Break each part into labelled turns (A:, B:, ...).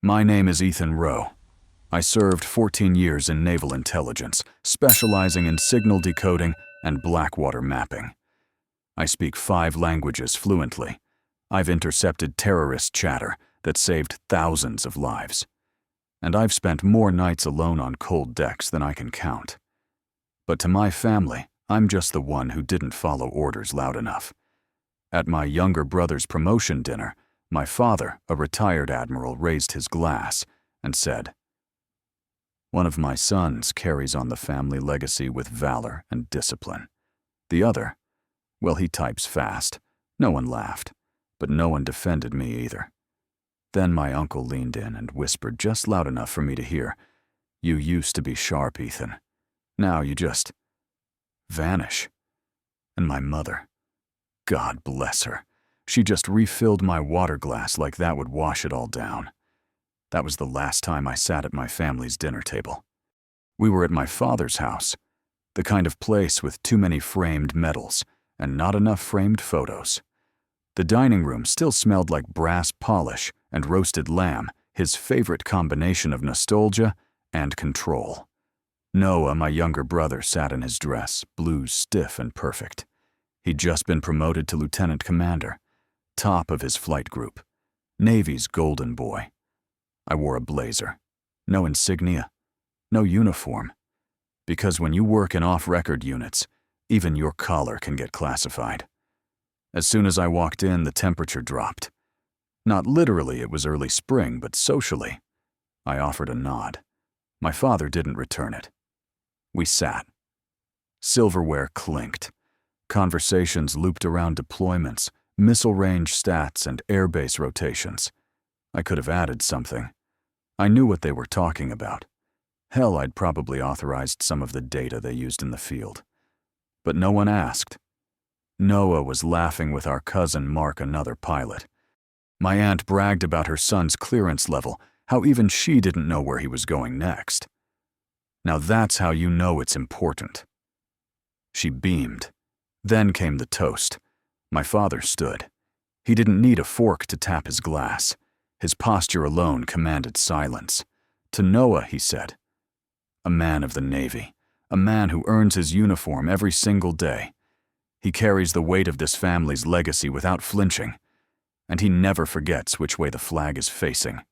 A: My name is Ethan Rowe. I served 14 years in naval intelligence, specializing in signal decoding and blackwater mapping. I speak 5 languages fluently. I've intercepted terrorist chatter that saved thousands of lives. And I've spent more nights alone on cold decks than I can count. But to my family, I'm just the one who didn't follow orders loud enough. At my younger brother's promotion dinner, my father, a retired admiral, raised his glass and said, "One of my sons carries on the family legacy with valor and discipline. The other, well, he types fast." No one laughed, but no one defended me either. Then my uncle leaned in and whispered just loud enough for me to hear, "You used to be sharp, Ethan. Now you just vanish." And my mother, God bless her, she just refilled my water glass like that would wash it all down. That was the last time I sat at my family's dinner table. We were at my father's house, the kind of place with too many framed medals and not enough framed photos. The dining room still smelled like brass polish and roasted lamb, his favorite combination of nostalgia and control. Noah, my younger brother, sat in his dress, blue, stiff and perfect. He'd just been promoted to lieutenant commander, top of his flight group, Navy's golden boy. I wore a blazer, no insignia, no uniform, because when you work in off-record units, even your collar can get classified. As soon as I walked in, the temperature dropped. Not literally, it was early spring, but socially. I offered a nod. My father didn't return it. We sat. Silverware clinked. Conversations looped around deployments, missile range stats, and airbase rotations. I could have added something. I knew what they were talking about. Hell, I'd probably authorized some of the data they used in the field. But no one asked. Noah was laughing with our cousin Mark, another pilot. My aunt bragged about her son's clearance level, how even she didn't know where he was going next. Now that's how you know it's important. She beamed. Then came the toast. My father stood. He didn't need a fork to tap his glass. His posture alone commanded silence. To Noah, he said, "A man of the Navy, a man who earns his uniform every single day. He carries the weight of this family's legacy without flinching, and he never forgets which way the flag is facing."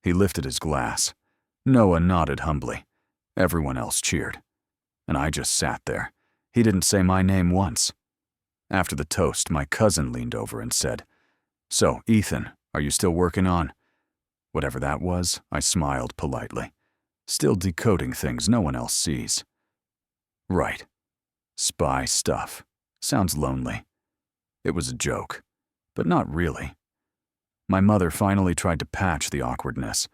A: He lifted his glass. Noah nodded humbly. Everyone else cheered. And I just sat there. He didn't say my name once. After the toast, my cousin leaned over and said, "So, Ethan, are you still working on?" Whatever that was, I smiled politely. Still decoding things no one else sees. Right. Spy stuff. Sounds lonely. It was a joke, but not really. My mother finally tried to patch the awkwardness.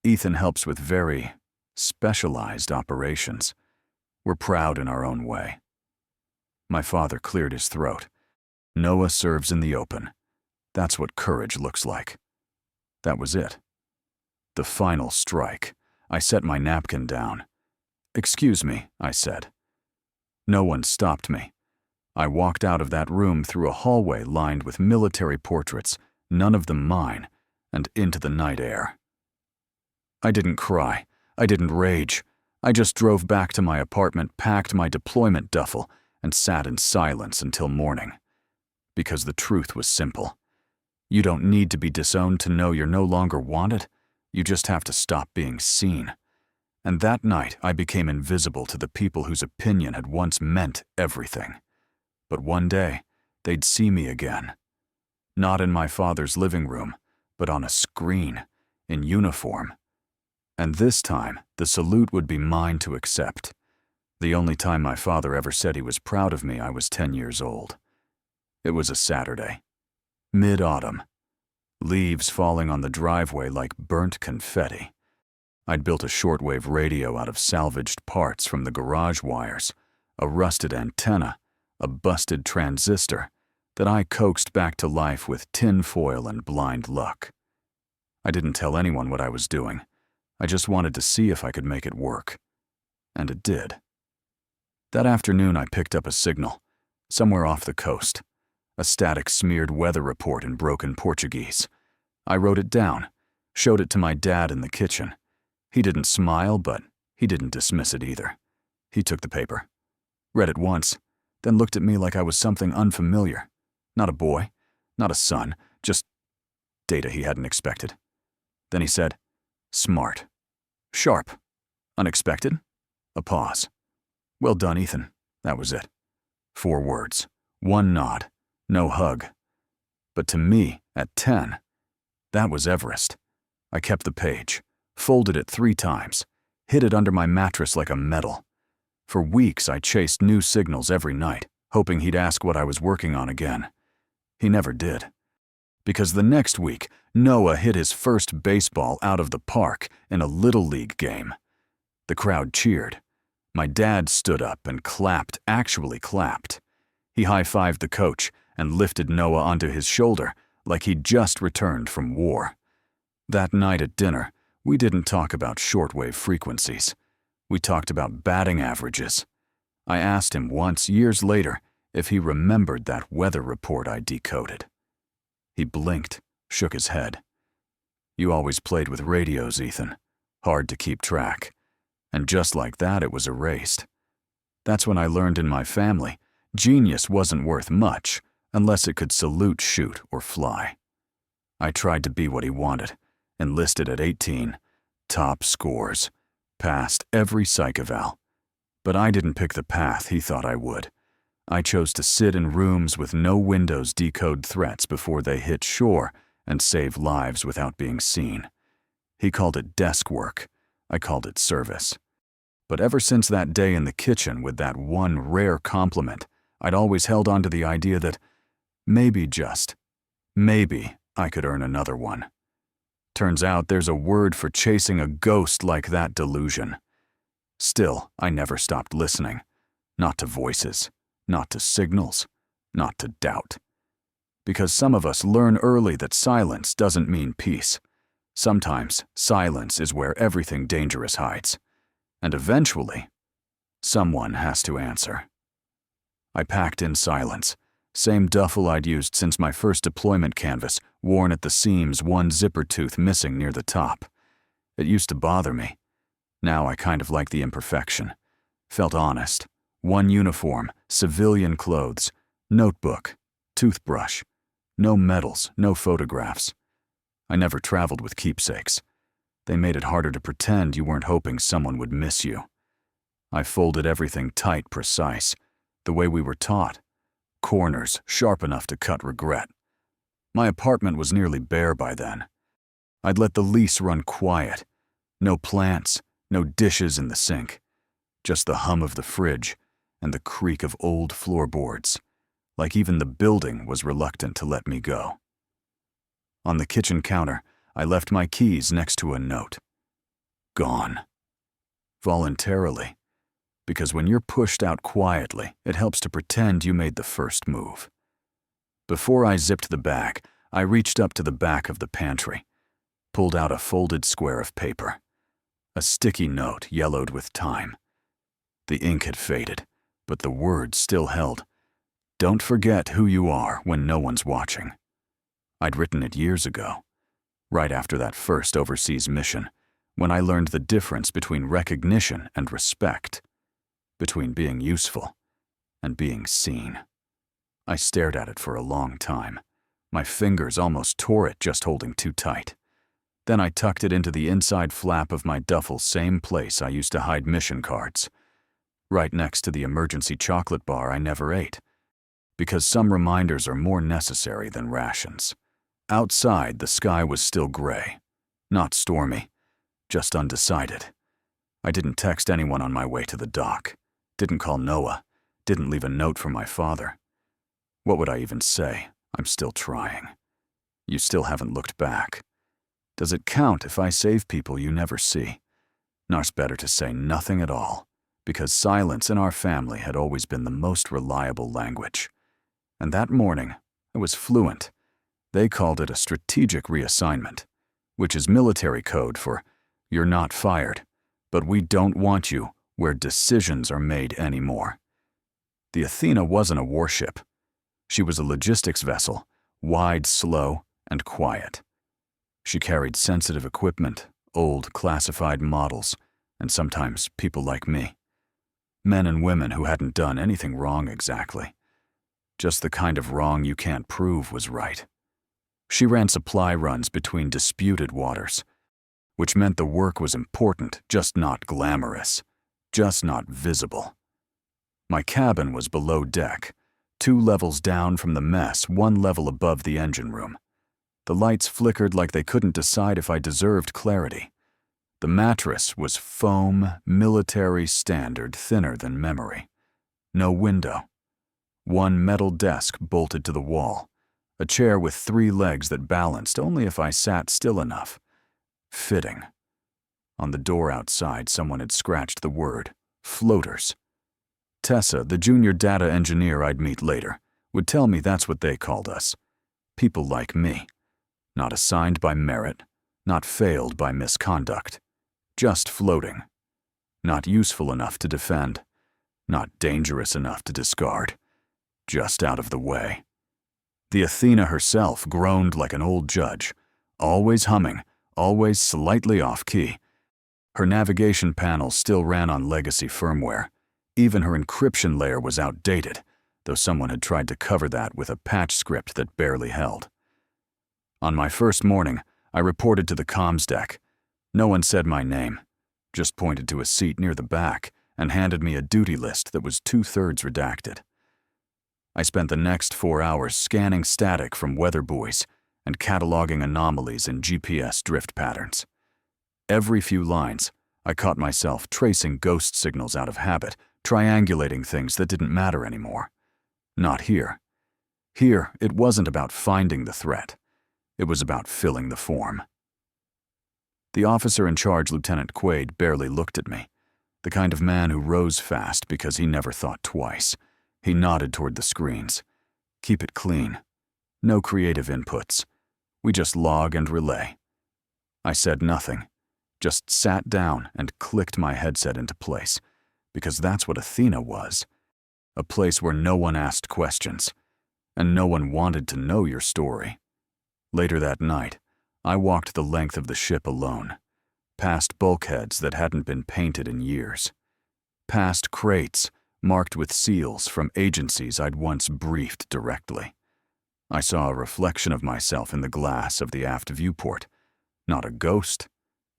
A: Ethan helps with very specialized operations. We're proud in our own way. My father cleared his throat. Noah serves in the open. That's what courage looks like. That was it. The final strike. I set my napkin down. "Excuse me," I said. No one stopped me. I walked out of that room through a hallway lined with military portraits, none of them mine, and into the night air. I didn't cry. I didn't rage. I just drove back to my apartment, packed my deployment duffel, and sat in silence until morning. Because the truth was simple. You don't need to be disowned to know you're no longer wanted. You just have to stop being seen. And that night, I became invisible to the people whose opinion had once meant everything. But one day, they'd see me again. Not in my father's living room, but on a screen, in uniform. And this time, the salute would be mine to accept. The only time my father ever said he was proud of me, I was 10 years old. It was a Saturday. Mid-autumn. Leaves falling on the driveway like burnt confetti. I'd built a shortwave radio out of salvaged parts from the garage wires, a rusted antenna, a busted transistor that I coaxed back to life with tin foil and blind luck. I didn't tell anyone what I was doing. I just wanted to see if I could make it work. And it did. That afternoon, I picked up a signal, somewhere off the coast, a static smeared weather report in broken Portuguese. I wrote it down, showed it to my dad in the kitchen. He didn't smile, but he didn't dismiss it either. He took the paper, read it once, then looked at me like I was something unfamiliar. Not a boy, not a son, just data he hadn't expected. Then he said, "Smart. Sharp. Unexpected." A pause. "Well done, Ethan." That was it. 4 words. 1 nod. No hug. But to me, at 10, that was Everest. I kept the page, folded it 3 times, hid it under my mattress like a medal. For weeks I chased new signals every night, hoping he'd ask what I was working on again. He never did. Because the next week, Noah hit his first baseball out of the park in a Little League game. The crowd cheered. My dad stood up and clapped, actually clapped. He high-fived the coach and lifted Noah onto his shoulder like he'd just returned from war. That night at dinner, we didn't talk about shortwave frequencies. We talked about batting averages. I asked him once, years later, if he remembered that weather report I decoded. He blinked, shook his head. "You always played with radios, Ethan. Hard to keep track." And just like that, it was erased. That's when I learned in my family, genius wasn't worth much unless it could salute, shoot, or fly. I tried to be what he wanted, enlisted at 18, top scores, passed every psych eval. But I didn't pick the path he thought I would. I chose to sit in rooms with no windows, decode threats before they hit shore, and save lives without being seen. He called it desk work. I called it service. But ever since that day in the kitchen with that one rare compliment, I'd always held on to the idea that maybe, just maybe, I could earn another one. Turns out there's a word for chasing a ghost like that delusion. Still, I never stopped listening. Not to voices, not to signals, not to doubt. Because some of us learn early that silence doesn't mean peace. Sometimes silence is where everything dangerous hides. And eventually, someone has to answer. I packed in silence. Same duffel I'd used since my first deployment canvas, worn at the seams, one zipper tooth missing near the top. It used to bother me. Now I kind of like the imperfection. Felt honest. One uniform, civilian clothes, notebook, toothbrush. No medals, no photographs. I never traveled with keepsakes. They made it harder to pretend you weren't hoping someone would miss you. I folded everything tight, precise, the way we were taught. Corners sharp enough to cut regret. My apartment was nearly bare by then. I'd let the lease run quiet. No plants, no dishes in the sink. Just the hum of the fridge and the creak of old floorboards, like even the building was reluctant to let me go. On the kitchen counter, I left my keys next to a note. Gone. Voluntarily. Because when you're pushed out quietly, it helps to pretend you made the first move. Before I zipped the bag, I reached up to the back of the pantry, pulled out a folded square of paper. A sticky note yellowed with time. The ink had faded, but the words still held. Don't forget who you are when no one's watching. I'd written it years ago, right after that first overseas mission, when I learned the difference between recognition and respect, between being useful and being seen. I stared at it for a long time. My fingers almost tore it just holding too tight. Then I tucked it into the inside flap of my duffel, same place I used to hide mission cards, right next to the emergency chocolate bar I never ate, because some reminders are more necessary than rations. Outside, the sky was still gray, not stormy, just undecided. I didn't text anyone on my way to the dock, didn't call Noah, didn't leave a note for my father. What would I even say? I'm still trying. You still haven't looked back. Does it count if I save people you never see? Nar's better to say nothing at all, because silence in our family had always been the most reliable language. And that morning, I was fluent. They called it a strategic reassignment, which is military code for you're not fired, but we don't want you where decisions are made anymore. The Athena wasn't a warship. She was a logistics vessel, wide, slow, and quiet. She carried sensitive equipment, old classified models, and sometimes people like me. Men and women who hadn't done anything wrong exactly. Just the kind of wrong you can't prove was right. She ran supply runs between disputed waters, which meant the work was important, just not glamorous, just not visible. My cabin was below deck, 2 levels down from the mess, 1 level above the engine room. The lights flickered like they couldn't decide if I deserved clarity. The mattress was foam, military standard, thinner than memory. No window. 1 metal desk bolted to the wall. A chair with 3 legs that balanced only if I sat still enough. Fitting. On the door outside, someone had scratched the word, floaters. Tessa, the junior data engineer I'd meet later, would tell me that's what they called us. People like me. Not assigned by merit, not failed by misconduct. Just floating. Not useful enough to defend. Not dangerous enough to discard. Just out of the way. The Athena herself groaned like an old judge, always humming, always slightly off-key. Her navigation panel still ran on legacy firmware. Even her encryption layer was outdated, though someone had tried to cover that with a patch script that barely held. On my first morning, I reported to the comms deck. No one said my name, just pointed to a seat near the back and handed me a duty list that was 2/3 redacted. I spent the next 4 hours scanning static from weather buoys and cataloging anomalies in GPS drift patterns. Every few lines, I caught myself tracing ghost signals out of habit, triangulating things that didn't matter anymore. Not here. Here, it wasn't about finding the threat. It was about filling the form. The officer in charge, Lieutenant Quaid, barely looked at me, the kind of man who rose fast because he never thought twice. He nodded toward the screens. Keep it clean. No creative inputs. We just log and relay. I said nothing, just sat down and clicked my headset into place, because that's what Athena was. A place where no one asked questions, and no one wanted to know your story. Later that night, I walked the length of the ship alone, past bulkheads that hadn't been painted in years, past crates marked with seals from agencies I'd once briefed directly. I saw a reflection of myself in the glass of the aft viewport. Not a ghost,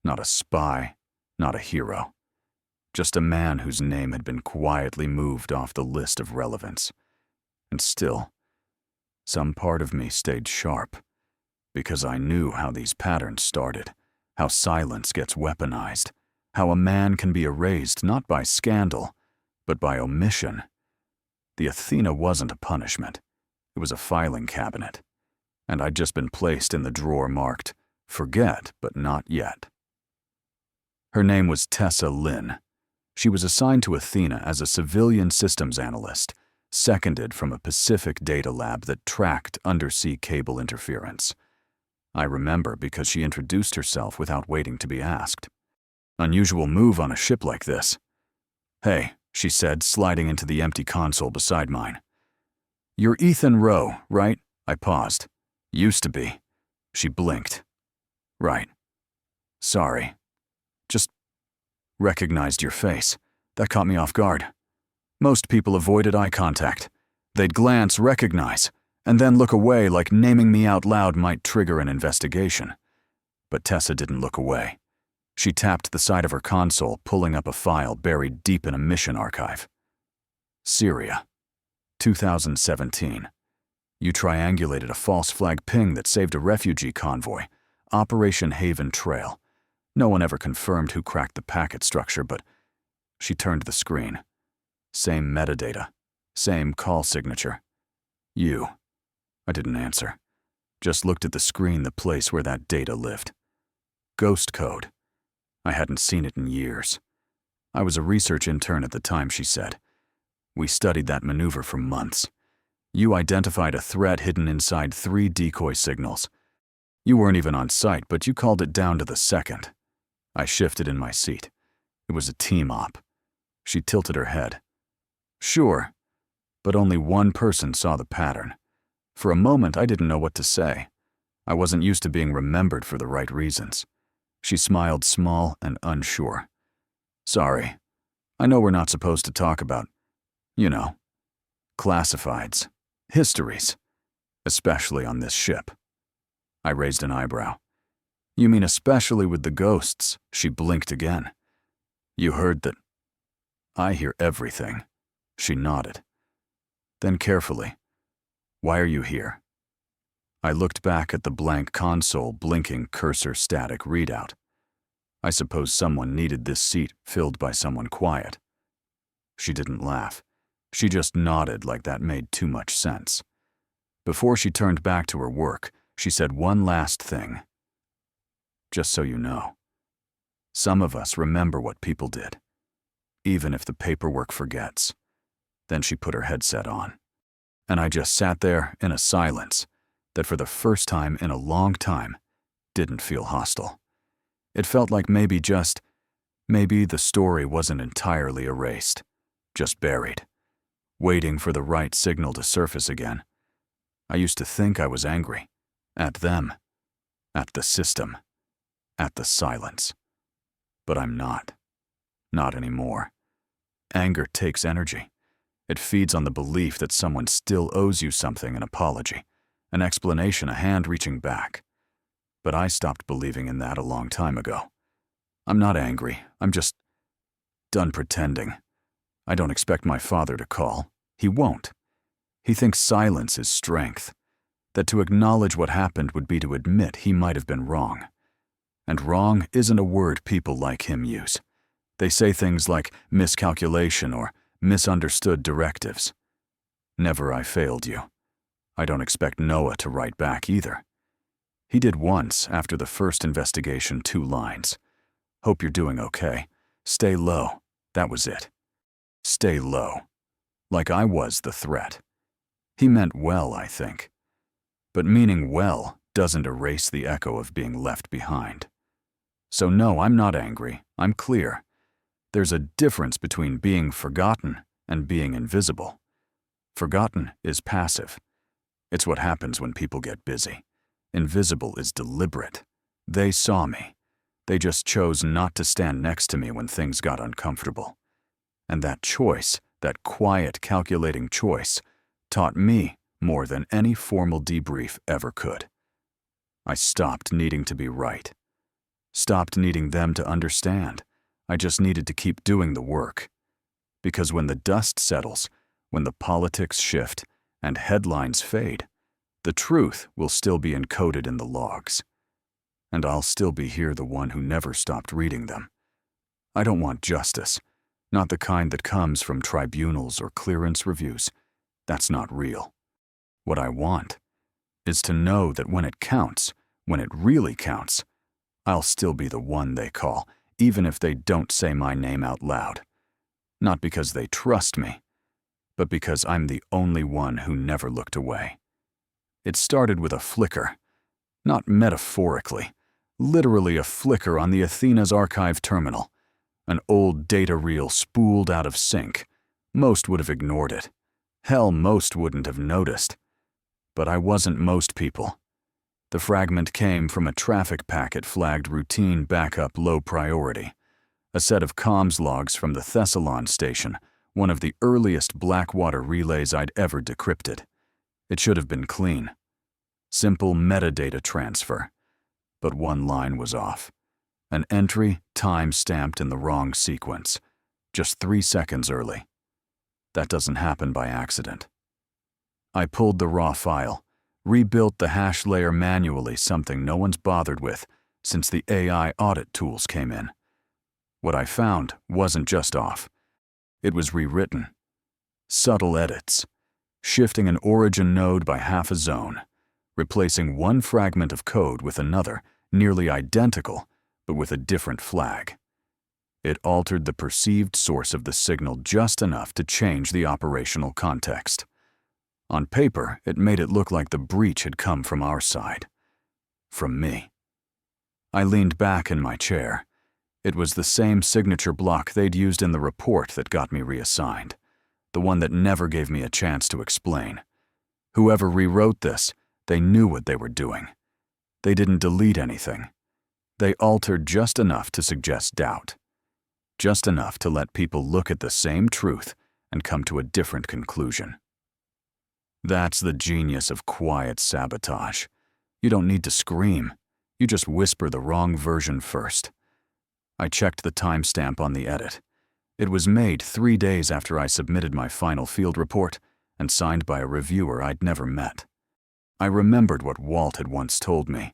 A: not a spy, not a hero. Just a man whose name had been quietly moved off the list of relevance. And still, some part of me stayed sharp, because I knew how these patterns started, how silence gets weaponized, how a man can be erased not by scandal, but by omission. The Athena wasn't a punishment. It was a filing cabinet, and I'd just been placed in the drawer marked, "Forget, but not yet." Her name was Tessa Lynn. She was assigned to Athena as a civilian systems analyst, seconded from a Pacific data lab that tracked undersea cable interference. I remember because she introduced herself without waiting to be asked. Unusual move on a ship like this. "Hey," she said, sliding into the empty console beside mine. "You're Ethan Rowe, right?" I paused. "Used to be." She blinked. "Right. Sorry. Just recognized your face. That caught me off guard. Most people avoided eye contact. They'd glance, recognize, and then look away like naming me out loud might trigger an investigation. But Tessa didn't look away. She tapped the side of her console, pulling up a file buried deep in a mission archive. Syria, 2017. You triangulated a false flag ping that saved a refugee convoy, Operation Haven Trail. No one ever confirmed who cracked the packet structure, but she turned the screen. Same metadata, same call signature. You. I didn't answer. Just looked at the screen, the place where that data lived. Ghost code. I hadn't seen it in years. I was a research intern at the time, she said. We studied that maneuver for months. You identified a threat hidden inside 3 decoy signals. You weren't even on site, but you called it down to the second. I shifted in my seat. It was a team op. She tilted her head. Sure, but only one person saw the pattern. For a moment, I didn't know what to say. I wasn't used to being remembered for the right reasons. She smiled small and unsure. Sorry. I know we're not supposed to talk about, you know, classifieds, histories, especially on this ship. I raised an eyebrow. You mean especially with the ghosts? She blinked again. You heard that? I hear everything. She nodded. Then carefully. Why are you here? I looked back at the blank console blinking cursor static readout. I suppose someone needed this seat filled by someone quiet. She didn't laugh. She just nodded like that made too much sense. Before she turned back to her work, she said one last thing. Just so you know, some of us remember what people did, even if the paperwork forgets. Then she put her headset on. And I just sat there in a silence that for the first time in a long time didn't feel hostile. It felt like maybe the story wasn't entirely erased, just buried, waiting for the right signal to surface again. I used to think I was angry. At them. At the system. At the silence. But I'm not. Not anymore. Anger takes energy. It feeds on the belief that someone still owes you something, an apology, an explanation, a hand reaching back. But I stopped believing in that a long time ago. I'm not angry. I'm just done pretending. I don't expect my father to call. He won't. He thinks silence is strength, that to acknowledge what happened would be to admit he might have been wrong. And wrong isn't a word people like him use. They say things like miscalculation or misunderstood directives. Never I failed you. I don't expect Noah to write back either. He did once after the first investigation, 2 lines. Hope you're doing okay. Stay low. That was it. Stay low. Like I was the threat. He meant well, I think. But meaning well doesn't erase the echo of being left behind. So no, I'm not angry. I'm clear. There's a difference between being forgotten and being invisible. Forgotten is passive. It's what happens when people get busy. Invisible is deliberate. They saw me. They just chose not to stand next to me when things got uncomfortable. And that choice, that quiet, calculating choice, taught me more than any formal debrief ever could. I stopped needing to be right. Stopped needing them to understand. I just needed to keep doing the work. Because when the dust settles, when the politics shift and headlines fade, the truth will still be encoded in the logs. And I'll still be here, the one who never stopped reading them. I don't want justice, not the kind that comes from tribunals or clearance reviews. That's not real. What I want is to know that when it counts, when it really counts, I'll still be the one they call, even if they don't say my name out loud. Not because they trust me, but because I'm the only one who never looked away. It started with a flicker, not metaphorically, literally a flicker on the Athena's archive terminal, an old data reel spooled out of sync. Most would have ignored it. Hell, most wouldn't have noticed. But I wasn't most people. The fragment came from a traffic packet flagged routine backup low priority, a set of comms logs from the Thessalon station, one of the earliest Blackwater relays I'd ever decrypted. It should have been clean. Simple metadata transfer. But one line was off. An entry time-stamped in the wrong sequence, just 3 seconds early. That doesn't happen by accident. I pulled the raw file, rebuilt the hash layer manually, something no one's bothered with since the AI audit tools came in. What I found wasn't just off. It was rewritten. Subtle edits, shifting an origin node by half a zone, replacing one fragment of code with another, nearly identical, but with a different flag. It altered the perceived source of the signal just enough to change the operational context. On paper, it made it look like the breach had come from our side. From me. I leaned back in my chair. It was the same signature block they'd used in the report that got me reassigned, the one that never gave me a chance to explain. Whoever rewrote this, they knew what they were doing. They didn't delete anything. They altered just enough to suggest doubt. Just enough to let people look at the same truth and come to a different conclusion. That's the genius of quiet sabotage. You don't need to scream. You just whisper the wrong version first. I checked the timestamp on the edit. It was made 3 days after I submitted my final field report and signed by a reviewer I'd never met. I remembered what Walt had once told me.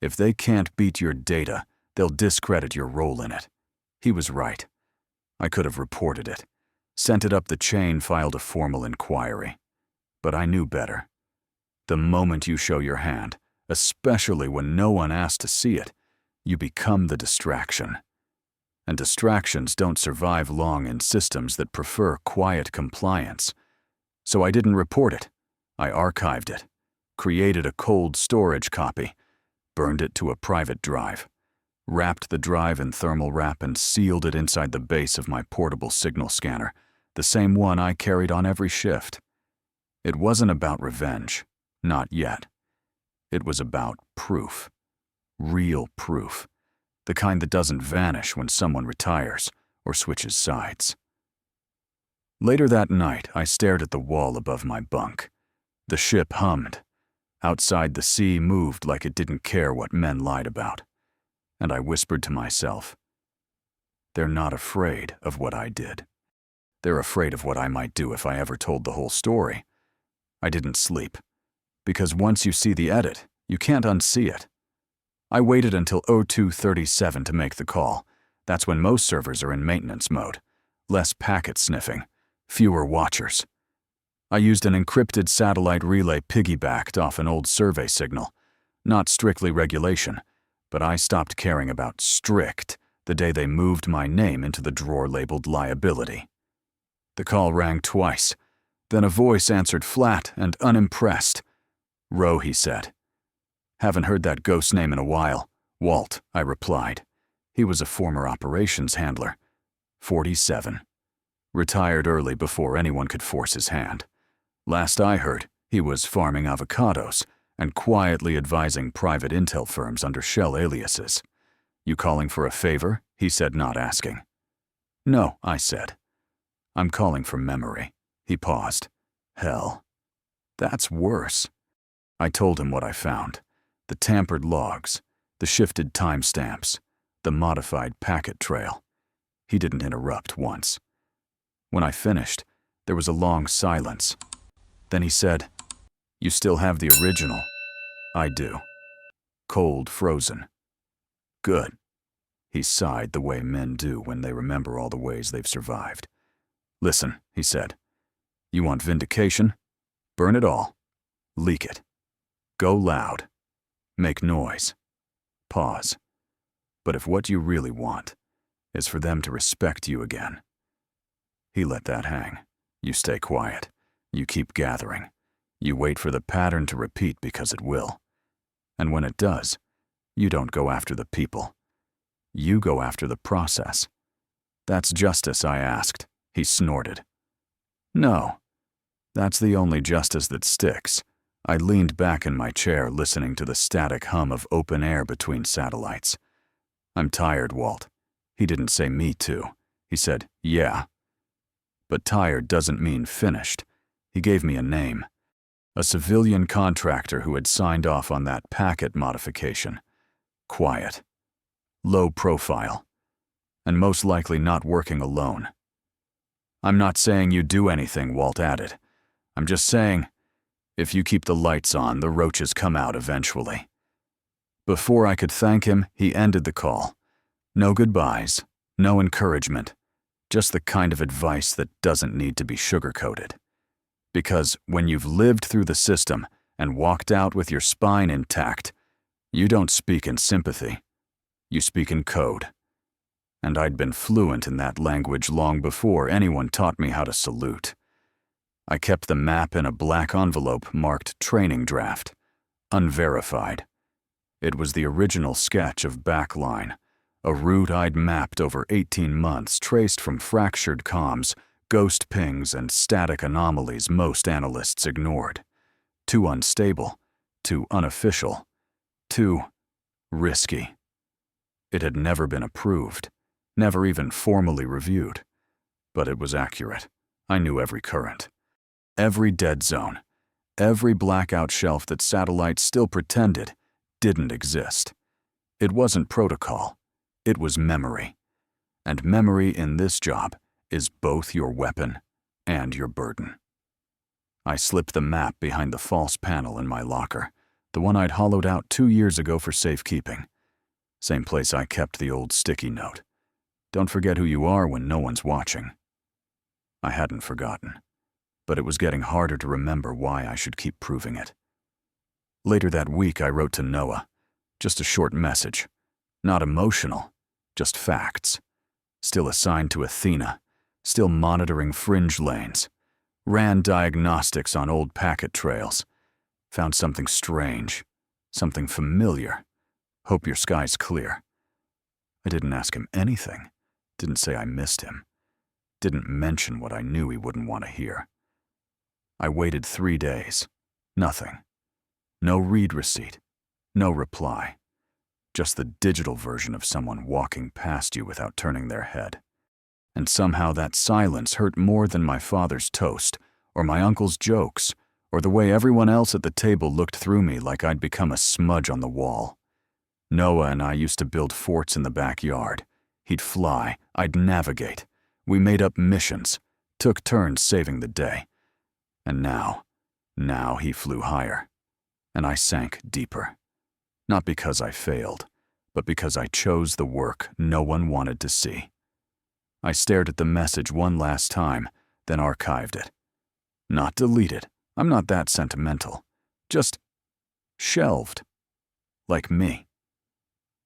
A: If they can't beat your data, they'll discredit your role in it. He was right. I could have reported it, sent it up the chain, filed a formal inquiry. But I knew better. The moment you show your hand, especially when no one asked to see it, you become the distraction. And distractions don't survive long in systems that prefer quiet compliance. So I didn't report it. I archived it, created a cold storage copy, burned it to a private drive, wrapped the drive in thermal wrap and sealed it inside the base of my portable signal scanner, the same one I carried on every shift. It wasn't about revenge, not yet. It was about proof. Real proof. The kind that doesn't vanish when someone retires or switches sides. Later that night, I stared at the wall above my bunk. The ship hummed. Outside, the sea moved like it didn't care what men lied about. And I whispered to myself, they're not afraid of what I did. They're afraid of what I might do if I ever told the whole story. I didn't sleep, because once you see the edit, you can't unsee it. I waited until 02:37 to make the call. That's when most servers are in maintenance mode. Less packet sniffing, fewer watchers. I used an encrypted satellite relay piggybacked off an old survey signal. Not strictly regulation, but I stopped caring about strict the day they moved my name into the drawer labeled liability. The call rang twice. Then a voice answered flat and unimpressed. "Roe," he said. "Haven't heard that ghost name in a while." "Walt," I replied. He was a former operations handler. 47. Retired early before anyone could force his hand. Last I heard, he was farming avocados and quietly advising private intel firms under shell aliases. "You calling for a favor?" he said, not asking. "No," I said. "I'm calling for memory." He paused. "Hell. That's worse." I told him what I found. The tampered logs, the shifted timestamps, the modified packet trail. He didn't interrupt once. When I finished, there was a long silence. Then he said, "You still have the original?" "I do." "Cold, frozen." "Good." He sighed the way men do when they remember all the ways they've survived. "Listen," he said. "You want vindication? Burn it all. Leak it. Go loud. Make noise. Pause. But if what you really want is for them to respect you again." He let that hang. You stay quiet. You keep gathering. You wait for the pattern to repeat because it will. And when it does, you don't go after the people. You go after the process. "That's justice?" I asked. He snorted. "No. That's the only justice that sticks." I leaned back in my chair, listening to the static hum of open air between satellites. "I'm tired, Walt." He didn't say me too. He said, "Yeah." But tired doesn't mean finished. He gave me a name. A civilian contractor who had signed off on that packet modification. Quiet. Low profile. And most likely not working alone. "I'm not saying you do anything," Walt added. "I'm just saying, if you keep the lights on, the roaches come out eventually." Before I could thank him, he ended the call. No goodbyes, no encouragement, just the kind of advice that doesn't need to be sugarcoated. Because when you've lived through the system and walked out with your spine intact, you don't speak in sympathy. You speak in code. And I'd been fluent in that language long before anyone taught me how to salute. I kept the map in a black envelope marked training draft, unverified. It was the original sketch of Backline, a route I'd mapped over 18 months, traced from fractured comms, ghost pings, and static anomalies most analysts ignored. Too unstable, too unofficial, Too risky. It had never been approved, never even formally reviewed. But it was accurate. I knew every current, every dead zone, every blackout shelf that satellites still pretended didn't exist. It wasn't protocol. It was memory. And memory in this job is both your weapon and your burden. I slipped the map behind the false panel in my locker, the one I'd hollowed out 2 years ago for safekeeping. Same place I kept the old sticky note. Don't forget who you are when no one's watching. I hadn't forgotten, but it was getting harder to remember why I should keep proving it. Later that week, I wrote to Noah. Just a short message. Not emotional, just facts. Still assigned to Athena, still monitoring fringe lanes. Ran diagnostics on old packet trails. Found something strange, something familiar. Hope your sky's clear. I didn't ask him anything. Didn't say I missed him. Didn't mention what I knew he wouldn't want to hear. I waited 3 days. Nothing. No read receipt. No reply. Just the digital version of someone walking past you without turning their head. And somehow that silence hurt more than my father's toast, or my uncle's jokes, or the way everyone else at the table looked through me like I'd become a smudge on the wall. Noah and I used to build forts in the backyard. He'd fly, I'd navigate. We made up missions, took turns saving the day. And now he flew higher. And I sank deeper. Not because I failed, but because I chose the work no one wanted to see. I stared at the message one last time, then archived it. Not deleted. I'm not that sentimental. Just shelved. Like me.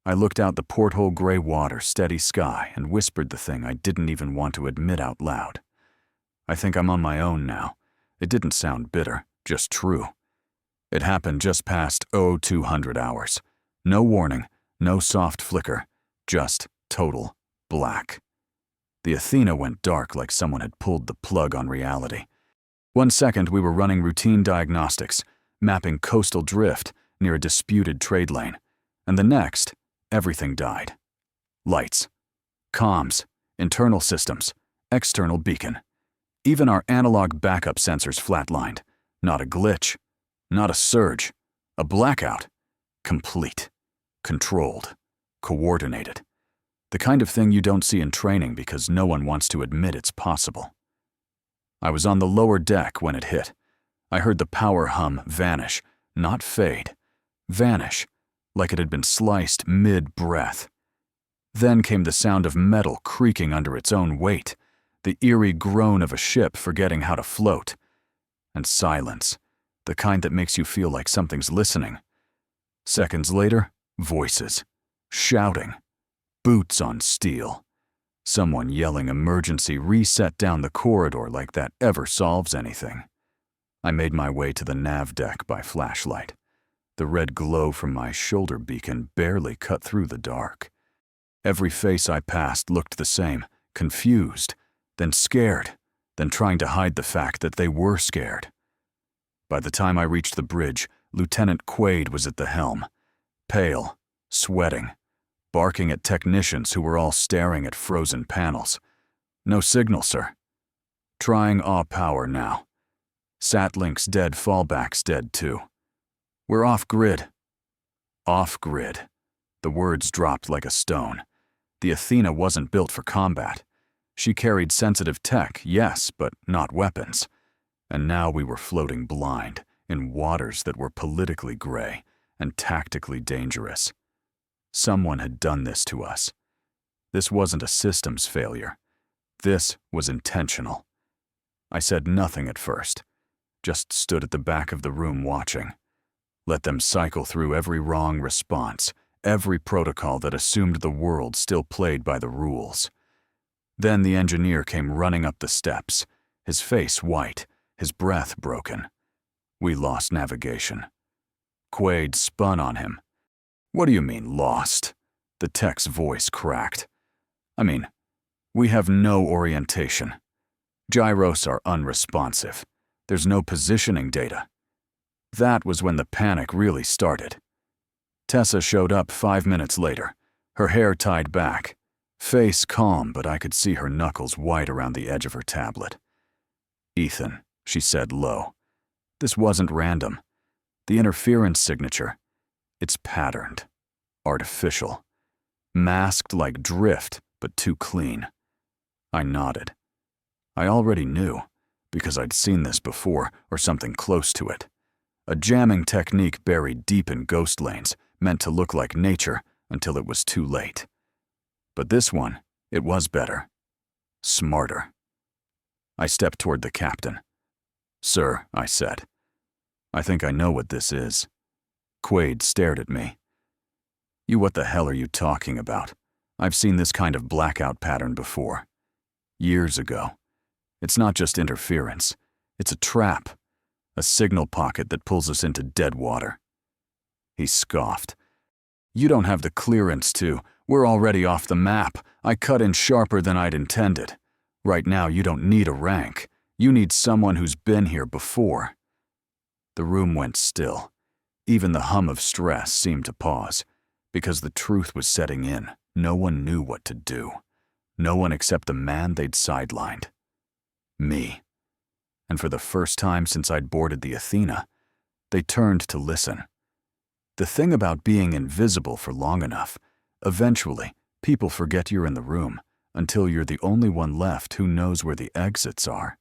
A: I looked out the porthole gray water, steady sky, and whispered the thing I didn't even want to admit out loud. I think I'm on my own now. It didn't sound bitter, just true. It happened just past 0200 hours. No warning, no soft flicker, just total black. The Athena went dark like someone had pulled the plug on reality. 1 second we were running routine diagnostics, mapping coastal drift near a disputed trade lane, and the next, everything died. Lights, comms, internal systems, external beacon. Even our analog backup sensors flatlined. Not a glitch, not a surge, a blackout. Complete, controlled, coordinated. The kind of thing you don't see in training because no one wants to admit it's possible. I was on the lower deck when it hit. I heard the power hum vanish, not fade. Vanish, like it had been sliced mid-breath. Then came the sound of metal creaking under its own weight, the eerie groan of a ship forgetting how to float. And silence, the kind that makes you feel like something's listening. Seconds later, voices, shouting, boots on steel. Someone yelling emergency reset down the corridor like that ever solves anything. I made my way to the nav deck by flashlight. The red glow from my shoulder beacon barely cut through the dark. Every face I passed looked the same, confused, then scared, then trying to hide the fact that they were scared. By the time I reached the bridge, Lieutenant Quaid was at the helm, pale, sweating, barking at technicians who were all staring at frozen panels. No signal, sir. Trying aw power now. Satlink's dead, fallback's dead too. We're off-grid. Off-grid. The words dropped like a stone. The Athena wasn't built for combat. She carried sensitive tech, yes, but not weapons. And now we were floating blind in waters that were politically gray and tactically dangerous. Someone had done this to us. This wasn't a systems failure. This was intentional. I said nothing at first, just stood at the back of the room watching. Let them cycle through every wrong response, every protocol that assumed the world still played by the rules. Then the engineer came running up the steps, his face white, his breath broken. We lost navigation. Quaid spun on him. What do you mean, lost? The tech's voice cracked. I mean, we have no orientation. Gyros are unresponsive. There's no positioning data. That was when the panic really started. Tessa showed up 5 minutes later, her hair tied back, face calm, but I could see her knuckles white around the edge of her tablet. "Ethan," she said low, "this wasn't random. The interference signature, it's patterned, artificial, masked like drift, but too clean." I nodded. I already knew, because I'd seen this before, or something close to it. A jamming technique buried deep in ghost lanes, meant to look like nature until it was too late. But this one, it was better. Smarter. I stepped toward the captain. "Sir," I said, "I think I know what this is." Quaid stared at me. What the hell are you talking about? I've seen this kind of blackout pattern before. Years ago. It's not just interference. It's a trap. A signal pocket that pulls us into dead water." He scoffed. "You don't have the clearance to. We're already off the map. I cut in sharper than I'd intended. Right now, you don't need a rank. You need someone who's been here before." The room went still. Even the hum of stress seemed to pause, because the truth was setting in. No one knew what to do. No one except the man they'd sidelined. Me. And for the first time since I'd boarded the Athena, they turned to listen. The thing about being invisible for long enough, eventually, people forget you're in the room until you're the only one left who knows where the exits are.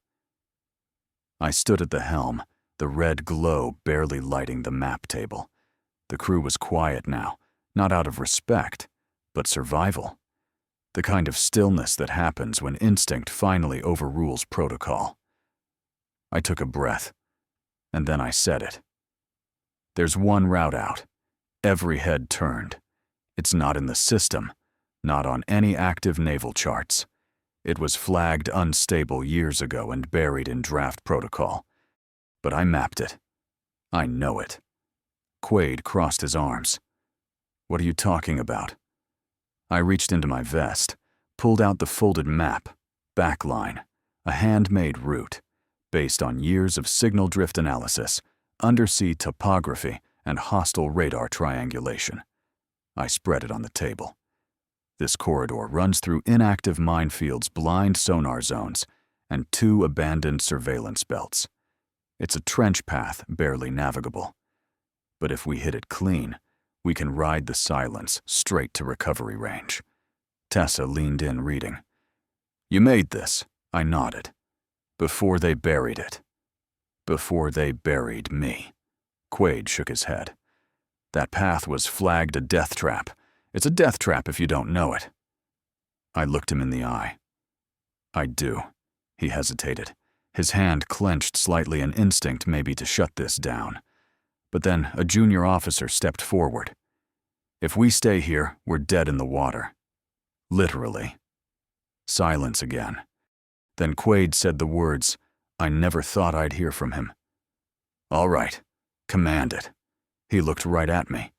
A: I stood at the helm, the red glow barely lighting the map table. The crew was quiet now, not out of respect, but survival. The kind of stillness that happens when instinct finally overrules protocol. I took a breath, and then I said it. There's one route out. Every head turned. It's not in the system, not on any active naval charts. It was flagged unstable years ago and buried in draft protocol. But I mapped it. I know it. Quaid crossed his arms. "What are you talking about?" I reached into my vest, pulled out the folded map, backline, a handmade route, based on years of signal drift analysis, undersea topography, and hostile radar triangulation. I spread it on the table. This corridor runs through inactive minefields, blind sonar zones, and 2 abandoned surveillance belts. It's a trench path, barely navigable. But if we hit it clean, we can ride the silence straight to recovery range. Tessa leaned in, reading. "You made this," I nodded. "Before they buried it. Before they buried me." Quaid shook his head. "That path was flagged a death trap. It's a death trap if you don't know it." I looked him in the eye. "I do." He hesitated, his hand clenched slightly, an instinct maybe to shut this down. But then a junior officer stepped forward. "If we stay here, we're dead in the water." Literally. Silence again. Then Quaid said the words I never thought I'd hear from him. "All right, command it." He looked right at me.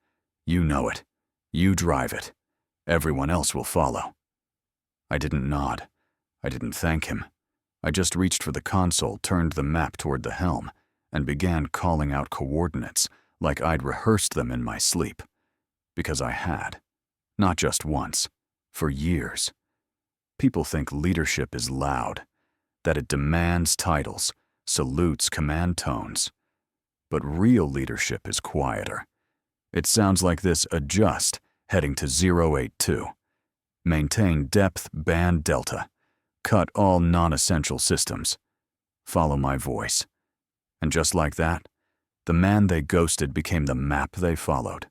A: "You know it. You drive it. Everyone else will follow." I didn't nod. I didn't thank him. I just reached for the console, turned the map toward the helm, and began calling out coordinates like I'd rehearsed them in my sleep. Because I had. Not just once. For years. People think leadership is loud, that it demands titles, salutes command tones. But real leadership is quieter. It sounds like this: adjust, heading to 082. Maintain depth band delta. Cut all non-essential systems. Follow my voice. And just like that, the man they ghosted became the map they followed.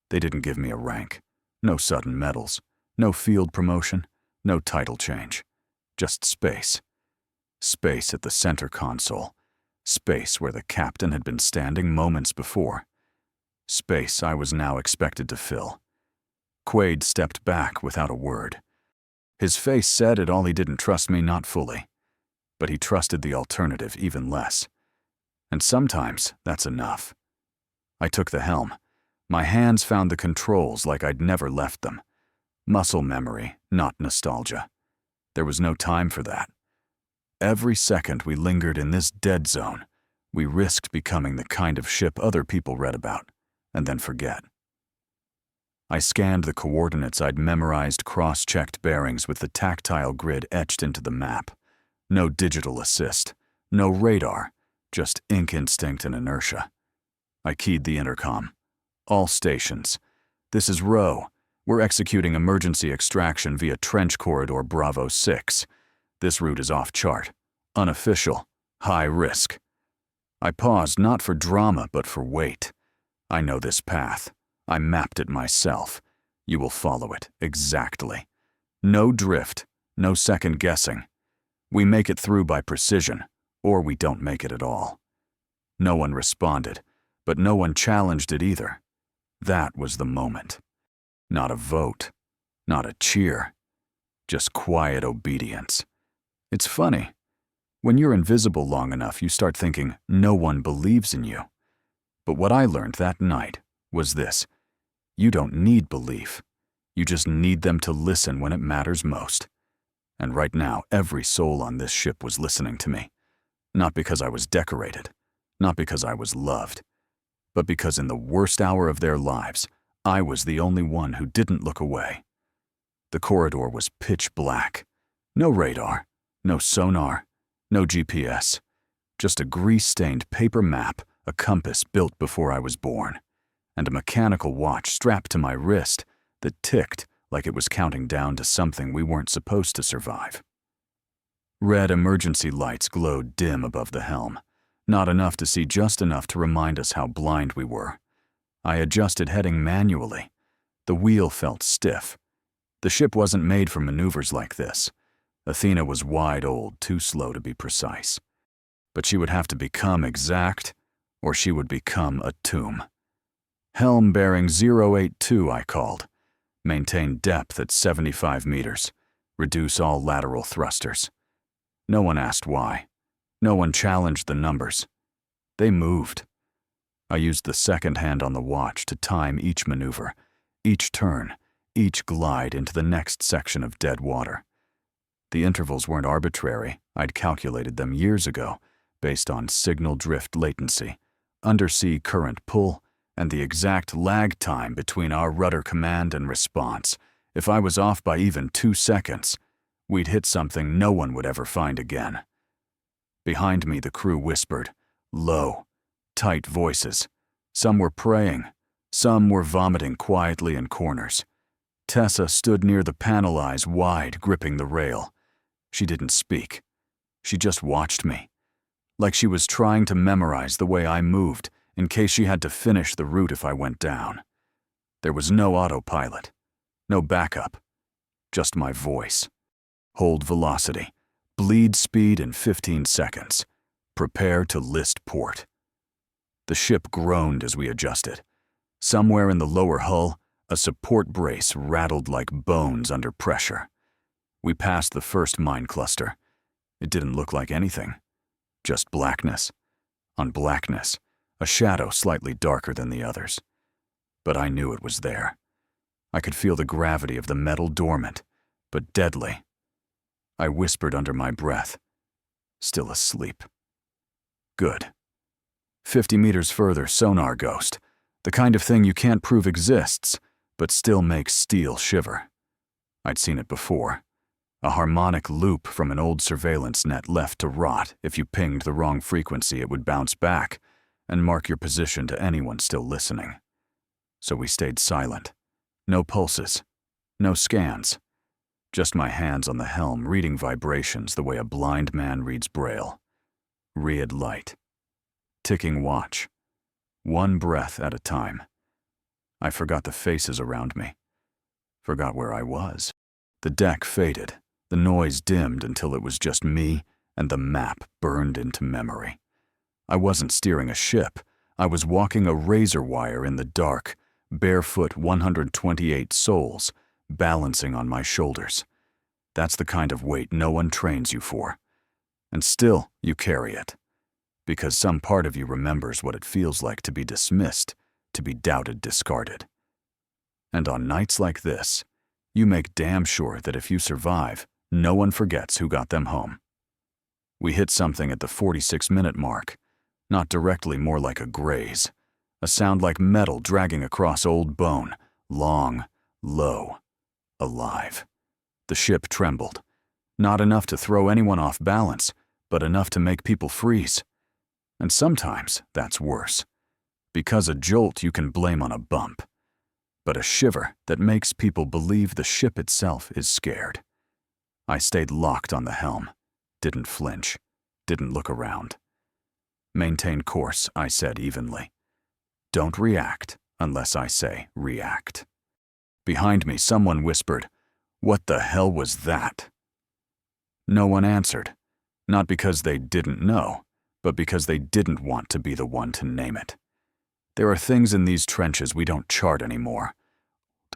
A: They didn't give me a rank. No sudden medals. No field promotion. No title change. Just space. Space at the center console. Space where the captain had been standing moments before. Space I was now expected to fill. Quaid stepped back without a word. His face said it all: he didn't trust me, not fully. But he trusted the alternative even less. And sometimes that's enough. I took the helm. My hands found the controls like I'd never left them. Muscle memory, not nostalgia. There was no time for that. Every second we lingered in this dead zone, we risked becoming the kind of ship other people read about, and then forget. I scanned the coordinates I'd memorized, cross-checked bearings with the tactile grid etched into the map. No digital assist, no radar, just ink instinct and inertia. I keyed the intercom. All stations. This is Row. We're executing emergency extraction via Trench Corridor Bravo 6. This route is off-chart, unofficial, high risk. I paused not for drama but for weight. I know this path. I mapped it myself. You will follow it, exactly. No drift, no second guessing. We make it through by precision, or we don't make it at all. No one responded, but no one challenged it either. That was the moment. Not a vote, not a cheer, just quiet obedience. It's funny. When you're invisible long enough, you start thinking no one believes in you. But what I learned that night was this. You don't need belief. You just need them to listen when it matters most. And right now, every soul on this ship was listening to me. Not because I was decorated, not because I was loved, but because in the worst hour of their lives, I was the only one who didn't look away. The corridor was pitch black. No radar, no sonar, no GPS. Just a grease-stained paper map, a compass built before I was born, and a mechanical watch strapped to my wrist that ticked like it was counting down to something we weren't supposed to survive. Red emergency lights glowed dim above the helm, not enough to see, just enough to remind us how blind we were. I adjusted heading manually. The wheel felt stiff. The ship wasn't made for maneuvers like this. Athena was wide old, too slow to be precise. But she would have to become exact, or she would become a tomb. Helm bearing 082, I called. Maintain depth at 75 meters. Reduce all lateral thrusters. No one asked why. No one challenged the numbers. They moved. I used the second hand on the watch to time each maneuver, each turn, each glide into the next section of dead water. The intervals weren't arbitrary. I'd calculated them years ago, based on signal drift latency, undersea current pull, and the exact lag time between our rudder command and response. If I was off by even 2 seconds, we'd hit something no one would ever find again. Behind me, the crew whispered, low, tight voices. Some were praying, some were vomiting quietly in corners. Tessa stood near the panel, eyes wide, gripping the rail. She didn't speak. She just watched me, like she was trying to memorize the way I moved in case she had to finish the route if I went down. There was no autopilot, no backup, just my voice. Hold velocity, bleed speed in 15 seconds. Prepare to list port. The ship groaned as we adjusted. Somewhere in the lower hull, a support brace rattled like bones under pressure. We passed the first mine cluster. It didn't look like anything. Just blackness. On blackness, a shadow slightly darker than the others. But I knew it was there. I could feel the gravity of the metal dormant, but deadly. I whispered under my breath. Still asleep. Good. 50 meters further, sonar ghost. The kind of thing you can't prove exists, but still makes steel shiver. I'd seen it before. A harmonic loop from an old surveillance net left to rot. If you pinged the wrong frequency, it would bounce back and mark your position to anyone still listening. So we stayed silent. No pulses, no scans. Just my hands on the helm reading vibrations the way a blind man reads Braille. Read light. Ticking watch. One breath at a time. I forgot the faces around me. Forgot where I was. The deck faded. The noise dimmed until it was just me and the map burned into memory. I wasn't steering a ship. I was walking a razor wire in the dark, barefoot 128 souls, balancing on my shoulders. That's the kind of weight no one trains you for. And still, you carry it. Because some part of you remembers what it feels like to be dismissed, to be doubted, discarded. And on nights like this, you make damn sure that if you survive, no one forgets who got them home. We hit something at the 46-minute mark. Not directly, more like a graze. A sound like metal dragging across old bone, long, low, alive. The ship trembled. Not enough to throw anyone off balance, but enough to make people freeze. And sometimes that's worse, because a jolt you can blame on a bump, but a shiver that makes people believe the ship itself is scared. I stayed locked on the helm, didn't flinch, didn't look around. Maintain course, I said evenly. Don't react unless I say react. Behind me, someone whispered, "What the hell was that?" No one answered, not because they didn't know, but because they didn't want to be the one to name it. There are things in these trenches we don't chart anymore.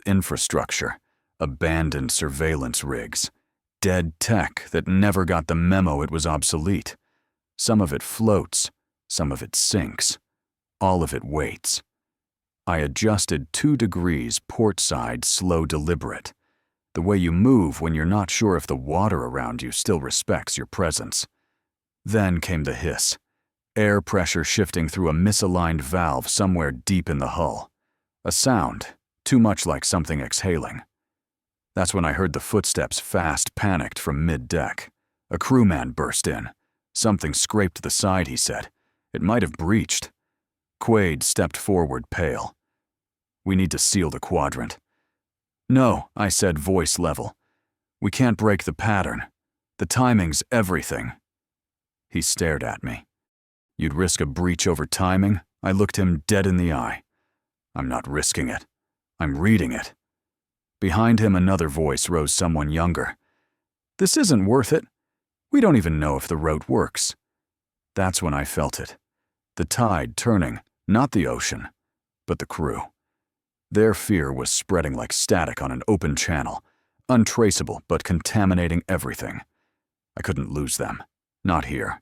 A: Infrastructure, abandoned surveillance rigs, dead tech that never got the memo it was obsolete. Some of it floats, some of it sinks, all of it waits. I adjusted 2 degrees port side, slow, deliberate. The way you move when you're not sure if the water around you still respects your presence. Then came the hiss. Air pressure shifting through a misaligned valve somewhere deep in the hull. A sound, too much like something exhaling. That's when I heard the footsteps, fast, panicked from mid-deck. A crewman burst in. Something scraped the side, he said. It might have breached. Quaid stepped forward, pale. "We need to seal the quadrant." "No," I said, voice level. "We can't break the pattern. The timing's everything." He stared at me. "You'd risk a breach over timing?" I looked him dead in the eye. "I'm not risking it. I'm reading it." Behind him, another voice rose, someone younger. "This isn't worth it. We don't even know if the route works." That's when I felt it. The tide turning, not the ocean, but the crew. Their fear was spreading like static on an open channel, untraceable but contaminating everything. I couldn't lose them. Not here.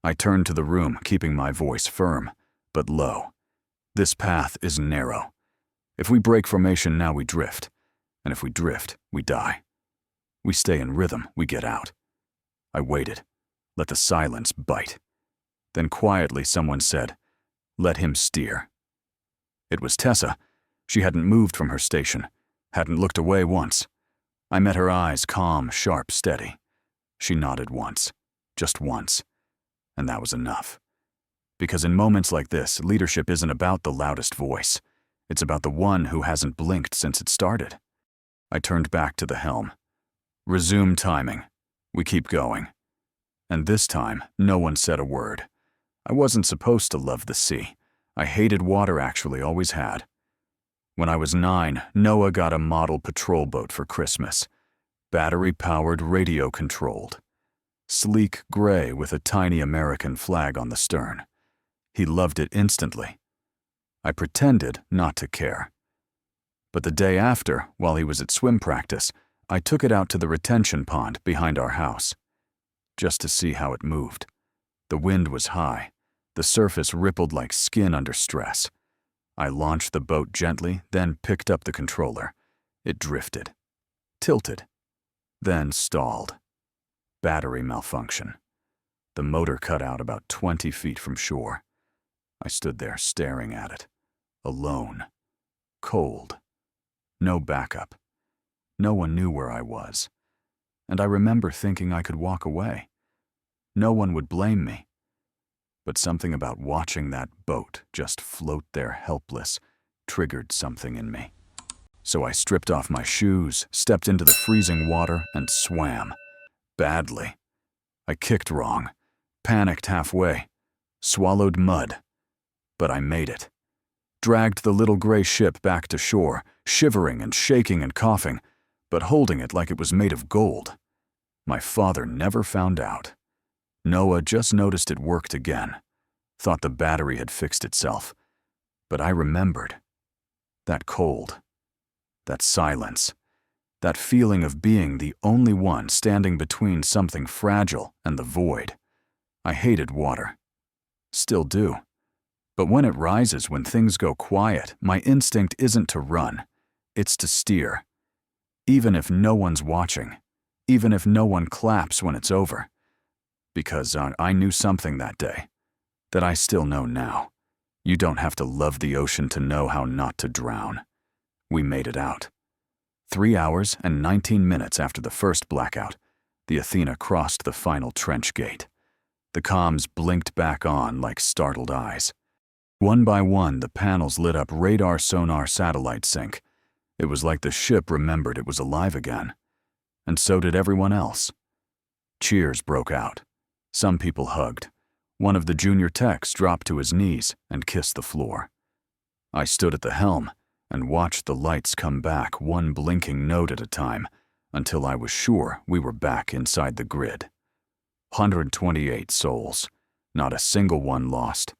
A: I turned to the room, keeping my voice firm, but low. This path is narrow. If we break formation now, we drift. And if we drift, we die. We stay in rhythm, we get out. I waited. Let the silence bite. Then quietly someone said, "Let him steer." It was Tessa. She hadn't moved from her station, hadn't looked away once. I met her eyes, calm, sharp, steady. She nodded once, just once, and that was enough. Because in moments like this, leadership isn't about the loudest voice. It's about the one who hasn't blinked since it started. I turned back to the helm. Resume timing. We keep going. And this time, no one said a word. I wasn't supposed to love the sea. I hated water, actually, always had. When I was 9, Noah got a model patrol boat for Christmas. Battery-powered, radio-controlled. Sleek gray with a tiny American flag on the stern. He loved it instantly. I pretended not to care. But the day after, while he was at swim practice, I took it out to the retention pond behind our house, just to see how it moved. The wind was high. The surface rippled like skin under stress. I launched the boat gently, then picked up the controller. It drifted, tilted, then stalled. Battery malfunction. The motor cut out about 20 feet from shore. I stood there staring at it, alone, cold, no backup. No one knew where I was, and I remember thinking I could walk away. No one would blame me. But something about watching that boat just float there helpless triggered something in me. So I stripped off my shoes, stepped into the freezing water, and swam. Badly. I kicked wrong, panicked halfway, swallowed mud. But I made it. Dragged the little gray ship back to shore, shivering and shaking and coughing, but holding it like it was made of gold. My father never found out. Noah just noticed it worked again. Thought the battery had fixed itself. But I remembered. That cold. That silence. That feeling of being the only one standing between something fragile and the void. I hated water. Still do. But when it rises, when things go quiet, my instinct isn't to run. It's to steer. Even if no one's watching. Even if no one claps when it's over. Because I knew something that day. That I still know now. You don't have to love the ocean to know how not to drown. We made it out. 3 hours and 19 minutes after the first blackout, the Athena crossed the final trench gate. The comms blinked back on like startled eyes. One by one, the panels lit up radar sonar satellite sync. It was like the ship remembered it was alive again. And so did everyone else. Cheers broke out. Some people hugged. One of the junior techs dropped to his knees and kissed the floor. I stood at the helm and watched the lights come back one blinking node at a time until I was sure we were back inside the grid. 128 souls, not a single one lost.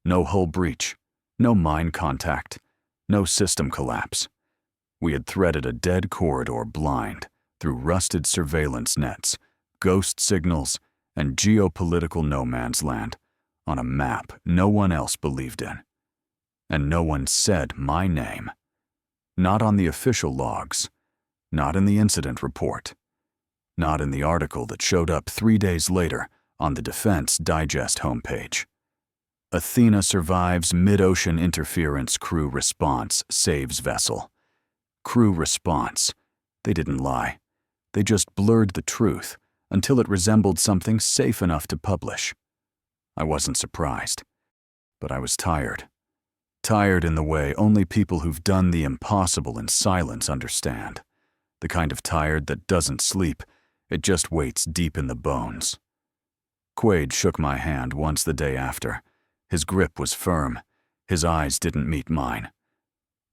A: No hull breach, no mine contact, no system collapse. We had threaded a dead corridor blind through rusted surveillance nets, ghost signals, and geopolitical no man's land on a map no one else believed in. And no one said my name. Not on the official logs, not in the incident report, not in the article that showed up 3 days later on the Defense Digest homepage. Athena survives mid-ocean interference crew response saves vessel. Crew response. They didn't lie. They just blurred the truth until it resembled something safe enough to publish. I wasn't surprised, but I was tired. Tired in the way only people who've done the impossible in silence understand. The kind of tired that doesn't sleep, it just waits deep in the bones. Quaid shook my hand once the day after. His grip was firm. His eyes didn't meet mine.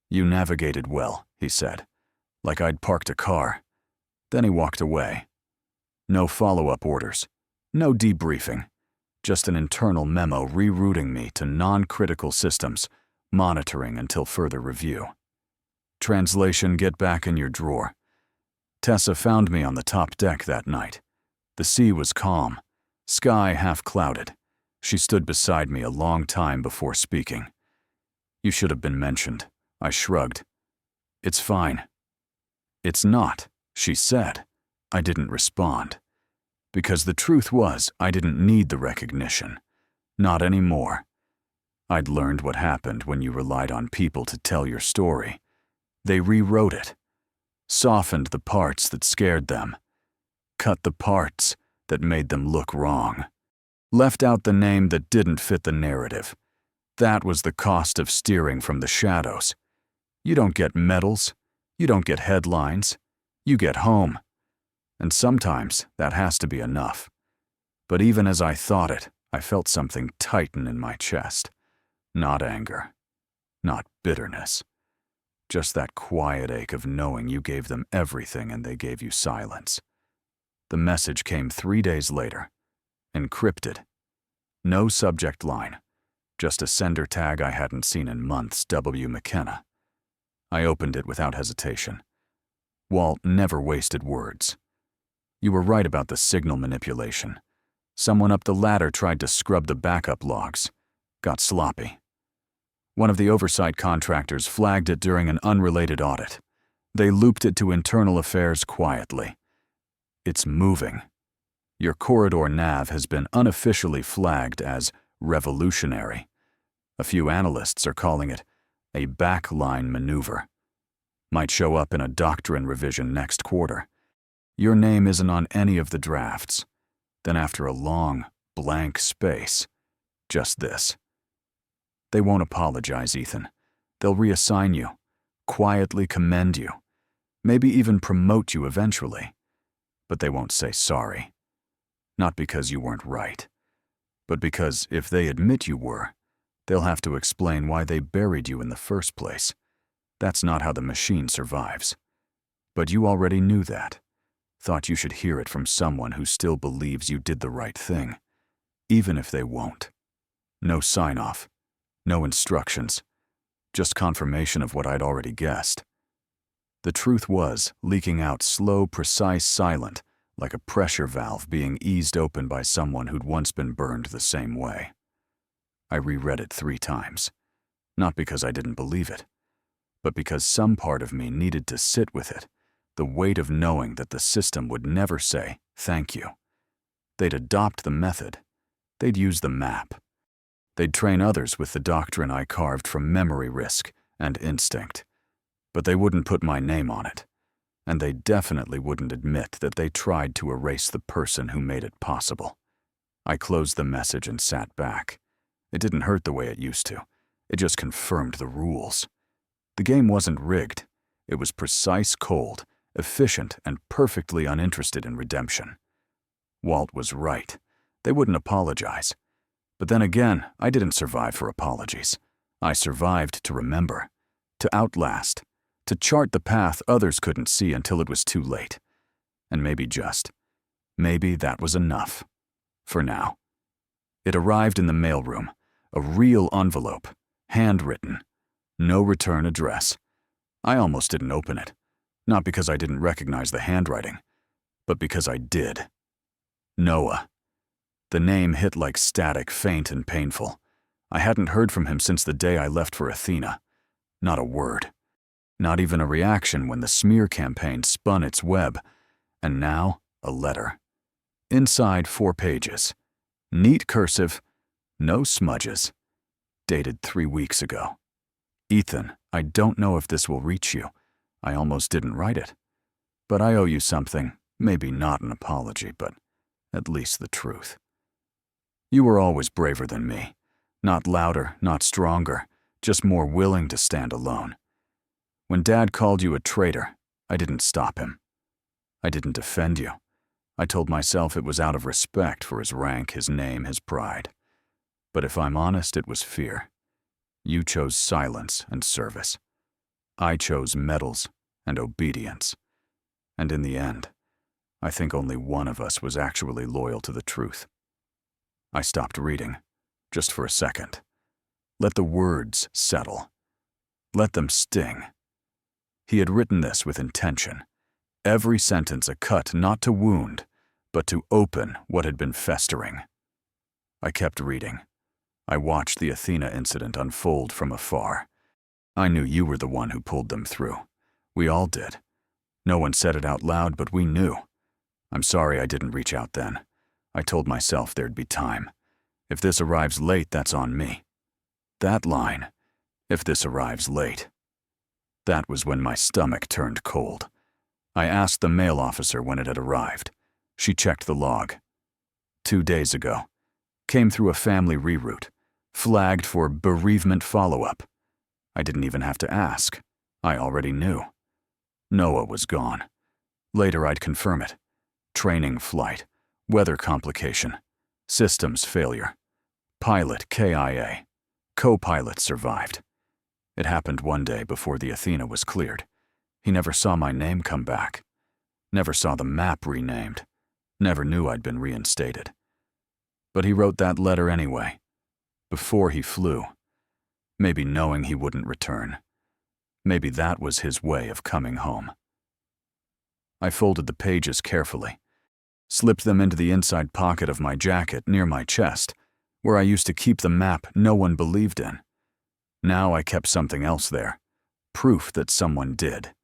A: "You navigated well," he said, like I'd parked a car. Then he walked away. No follow-up orders, no debriefing, just an internal memo rerouting me to non-critical systems, monitoring until further review. Translation: get back in your drawer. Tessa found me on the top deck that night. The sea was calm, sky half clouded. She stood beside me a long time before speaking. "You should have been mentioned," I shrugged. "It's fine." "It's not," she said. I didn't respond. Because the truth was, I didn't need the recognition. Not anymore. I'd learned what happened when you relied on people to tell your story. They rewrote it, softened the parts that scared them, cut the parts that made them look wrong, left out the name that didn't fit the narrative. That was the cost of steering from the shadows. You don't get medals, you don't get headlines, you get home. And sometimes that has to be enough. But even as I thought it, I felt something tighten in my chest. Not anger, not bitterness. Just that quiet ache of knowing you gave them everything and they gave you silence. The message came 3 days later, encrypted. No subject line, just a sender tag I hadn't seen in months, W. McKenna. I opened it without hesitation. Walt never wasted words. You were right about the signal manipulation. Someone up the ladder tried to scrub the backup logs. Got sloppy. One of the oversight contractors flagged it during an unrelated audit. They looped it to internal affairs quietly. It's moving. Your corridor nav has been unofficially flagged as revolutionary. A few analysts are calling it a backline maneuver. Might show up in a doctrine revision next quarter. Your name isn't on any of the drafts. Then after a long, blank space, just this. They won't apologize, Ethan. They'll reassign you, quietly commend you, maybe even promote you eventually. But they won't say sorry. Not because you weren't right, but because if they admit you were, they'll have to explain why they buried you in the first place. That's not how the machine survives. But you already knew that. Thought you should hear it from someone who still believes you did the right thing, even if they won't. No sign-off, no instructions, just confirmation of what I'd already guessed. The truth was leaking out slow, precise, silent, like a pressure valve being eased open by someone who'd once been burned the same way. I reread it 3 times, not because I didn't believe it, but because some part of me needed to sit with it, the weight of knowing that the system would never say, thank you. They'd adopt the method. They'd use the map. They'd train others with the doctrine I carved from memory risk and instinct. but they wouldn't put my name on it. And they definitely wouldn't admit that they tried to erase the person who made it possible. I closed the message and sat back. It didn't hurt the way it used to. It just confirmed the rules. The game wasn't rigged. It was precise, cold, efficient, and perfectly uninterested in redemption. Walt was right. They wouldn't apologize. But then again, I didn't survive for apologies. I survived to remember, to outlast, to chart the path others couldn't see until it was too late. And maybe that was enough. For now. It arrived in the mailroom, a real envelope, handwritten, no return address. I almost didn't open it, not because I didn't recognize the handwriting, but because I did. Noah. The name hit like static, faint and painful. I hadn't heard from him since the day I left for Athena. Not a word. Not even a reaction when the smear campaign spun its web. And now, a letter. Inside 4 pages. Neat cursive, no smudges. Dated 3 weeks ago. Ethan, I don't know if this will reach you. I almost didn't write it. But I owe you something, maybe not an apology, but at least the truth. You were always braver than me. Not louder, not stronger, just more willing to stand alone. When Dad called you a traitor, I didn't stop him. I didn't defend you. I told myself it was out of respect for his rank, his name, his pride. But if I'm honest, it was fear. You chose silence and service. I chose medals and obedience. And in the end, I think only one of us was actually loyal to the truth. I stopped reading, just for a second. Let the words settle. Let them sting. He had written this with intention. Every sentence a cut not to wound, but to open what had been festering. I kept reading. I watched the Athena incident unfold from afar. I knew you were the one who pulled them through. We all did. No one said it out loud, but we knew. I'm sorry I didn't reach out then. I told myself there'd be time. If this arrives late, that's on me. That line, if this arrives late. That was when my stomach turned cold. I asked the mail officer when it had arrived. She checked the log. 2 days ago. Came through a family reroute. Flagged for bereavement follow-up. I didn't even have to ask. I already knew. Noah was gone. Later I'd confirm it. Training flight. Weather complication. Systems failure. Pilot KIA. Co-pilot survived. It happened one day before the Athena was cleared. He never saw my name come back. Never saw the map renamed. Never knew I'd been reinstated. But he wrote that letter anyway. Before he flew. Maybe knowing he wouldn't return. Maybe that was his way of coming home. I folded the pages carefully. Slipped them into the inside pocket of my jacket near my chest, where I used to keep the map no one believed in. Now I kept something else there. Proof that someone did.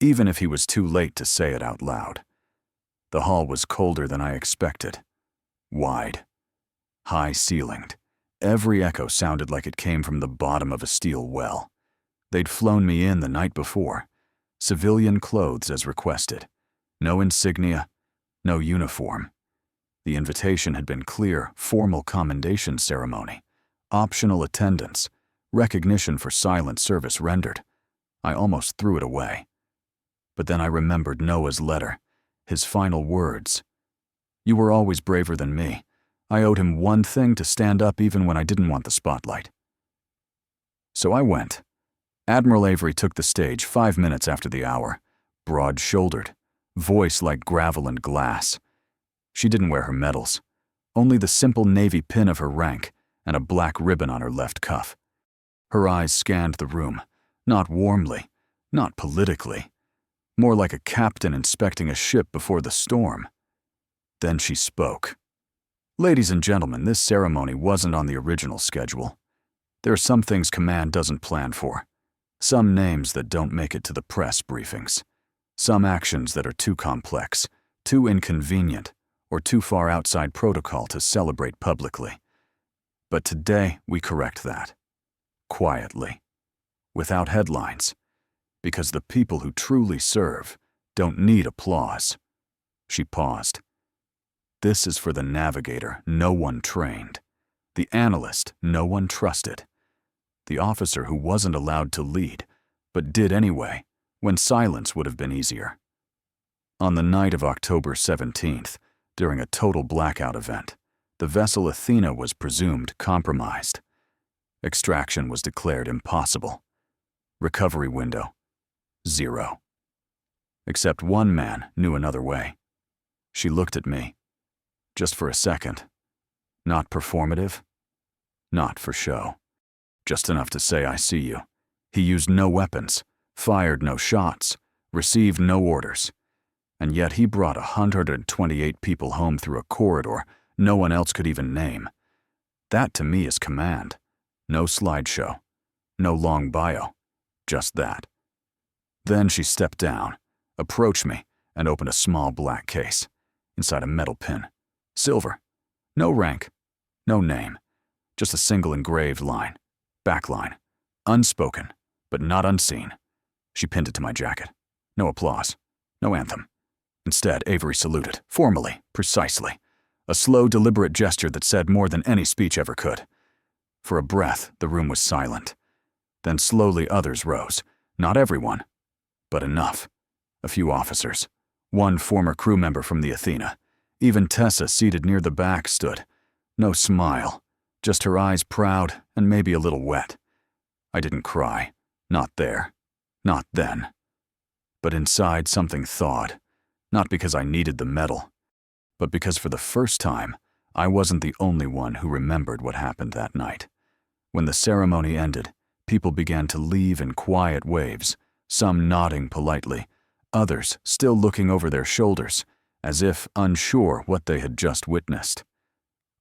A: Even if he was too late to say it out loud. The hall was colder than I expected. Wide. High-ceilinged. Every echo sounded like it came from the bottom of a steel well. They'd flown me in the night before. Civilian clothes as requested. No insignia, no uniform. The invitation had been clear, formal commendation ceremony. Optional attendance. Recognition for silent service rendered. I almost threw it away. But then I remembered Noah's letter, his final words. You were always braver than me. I owed him one thing to stand up even when I didn't want the spotlight. So I went. Admiral Avery took the stage 5 minutes after the hour, broad-shouldered, voice like gravel and glass. She didn't wear her medals, only the simple navy pin of her rank and a black ribbon on her left cuff. Her eyes scanned the room, not warmly, not politically, more like a captain inspecting a ship before the storm. Then she spoke. Ladies and gentlemen, this ceremony wasn't on the original schedule. There are some things command doesn't plan for. Some names that don't make it to the press briefings. Some actions that are too complex, too inconvenient, or too far outside protocol to celebrate publicly. But today, we correct that. Quietly. Without headlines. Because the people who truly serve don't need applause. She paused. This is for the navigator no one trained, the analyst no one trusted, the officer who wasn't allowed to lead, but did anyway, when silence would have been easier. On the night of October 17th, during a total blackout event, the vessel Athena was presumed compromised. Extraction was declared impossible. Recovery window, 0. Except one man knew another way. She looked at me. Just for a second. Not performative. Not for show. Just enough to say, I see you. He used no weapons, fired no shots, received no orders. And yet he brought 128 people home through a corridor no one else could even name. That to me is command. No slideshow. No long bio. Just that. Then she stepped down, approached me, and opened a small black case. Inside a metal pin. Silver. No rank. No name. Just a single engraved line. Backline. Unspoken, but not unseen. She pinned it to my jacket. No applause. No anthem. Instead, Avery saluted, formally, precisely. A slow, deliberate gesture that said more than any speech ever could. For a breath, the room was silent. Then slowly others rose. Not everyone, but enough. A few officers. One former crew member from the Athena. Even Tessa, seated near the back, stood. No smile, just her eyes proud and maybe a little wet. I didn't cry. Not there. Not then. But inside something thawed. Not because I needed the medal, but because for the first time, I wasn't the only one who remembered what happened that night. When the ceremony ended, people began to leave in quiet waves, some nodding politely, others still looking over their shoulders, as if unsure what they had just witnessed.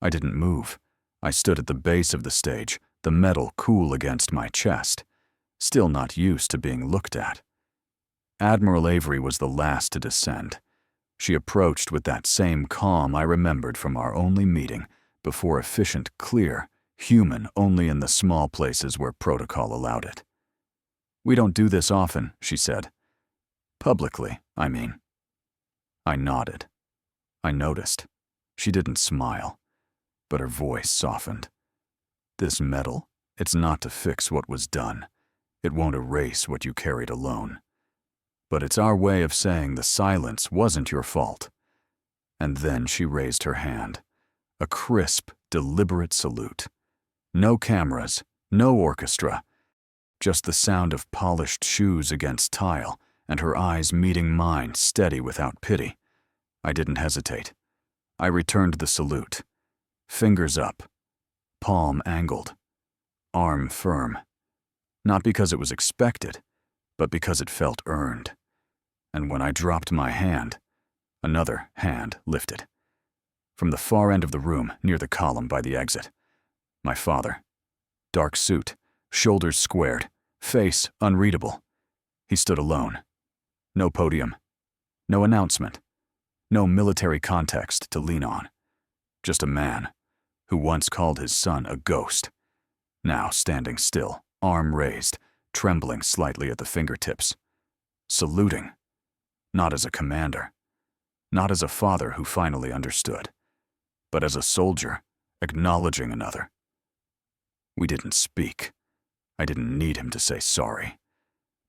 A: I didn't move. I stood at the base of the stage, the metal cool against my chest, still not used to being looked at. Admiral Avery was the last to descend. She approached with that same calm I remembered from our only meeting, before efficient, clear, human only in the small places where protocol allowed it. We don't do this often, she said. Publicly, I mean. I nodded. I noticed. She didn't smile, but her voice softened. This medal, it's not to fix what was done. It won't erase what you carried alone. But it's our way of saying the silence wasn't your fault. And then she raised her hand. A crisp, deliberate salute. No cameras, no orchestra. Just the sound of polished shoes against tile, and her eyes meeting mine, steady without pity. I didn't hesitate. I returned the salute. Fingers up. Palm angled. Arm firm. Not because it was expected, but because it felt earned. And when I dropped my hand, another hand lifted. From the far end of the room, near the column by the exit. My father. Dark suit, shoulders squared, face unreadable. He stood alone. No podium. No announcement. No military context to lean on. Just a man who once called his son a ghost. Now standing still, arm raised, trembling slightly at the fingertips. Saluting. Not as a commander. Not as a father who finally understood. But as a soldier, acknowledging another. We didn't speak. I didn't need him to say sorry.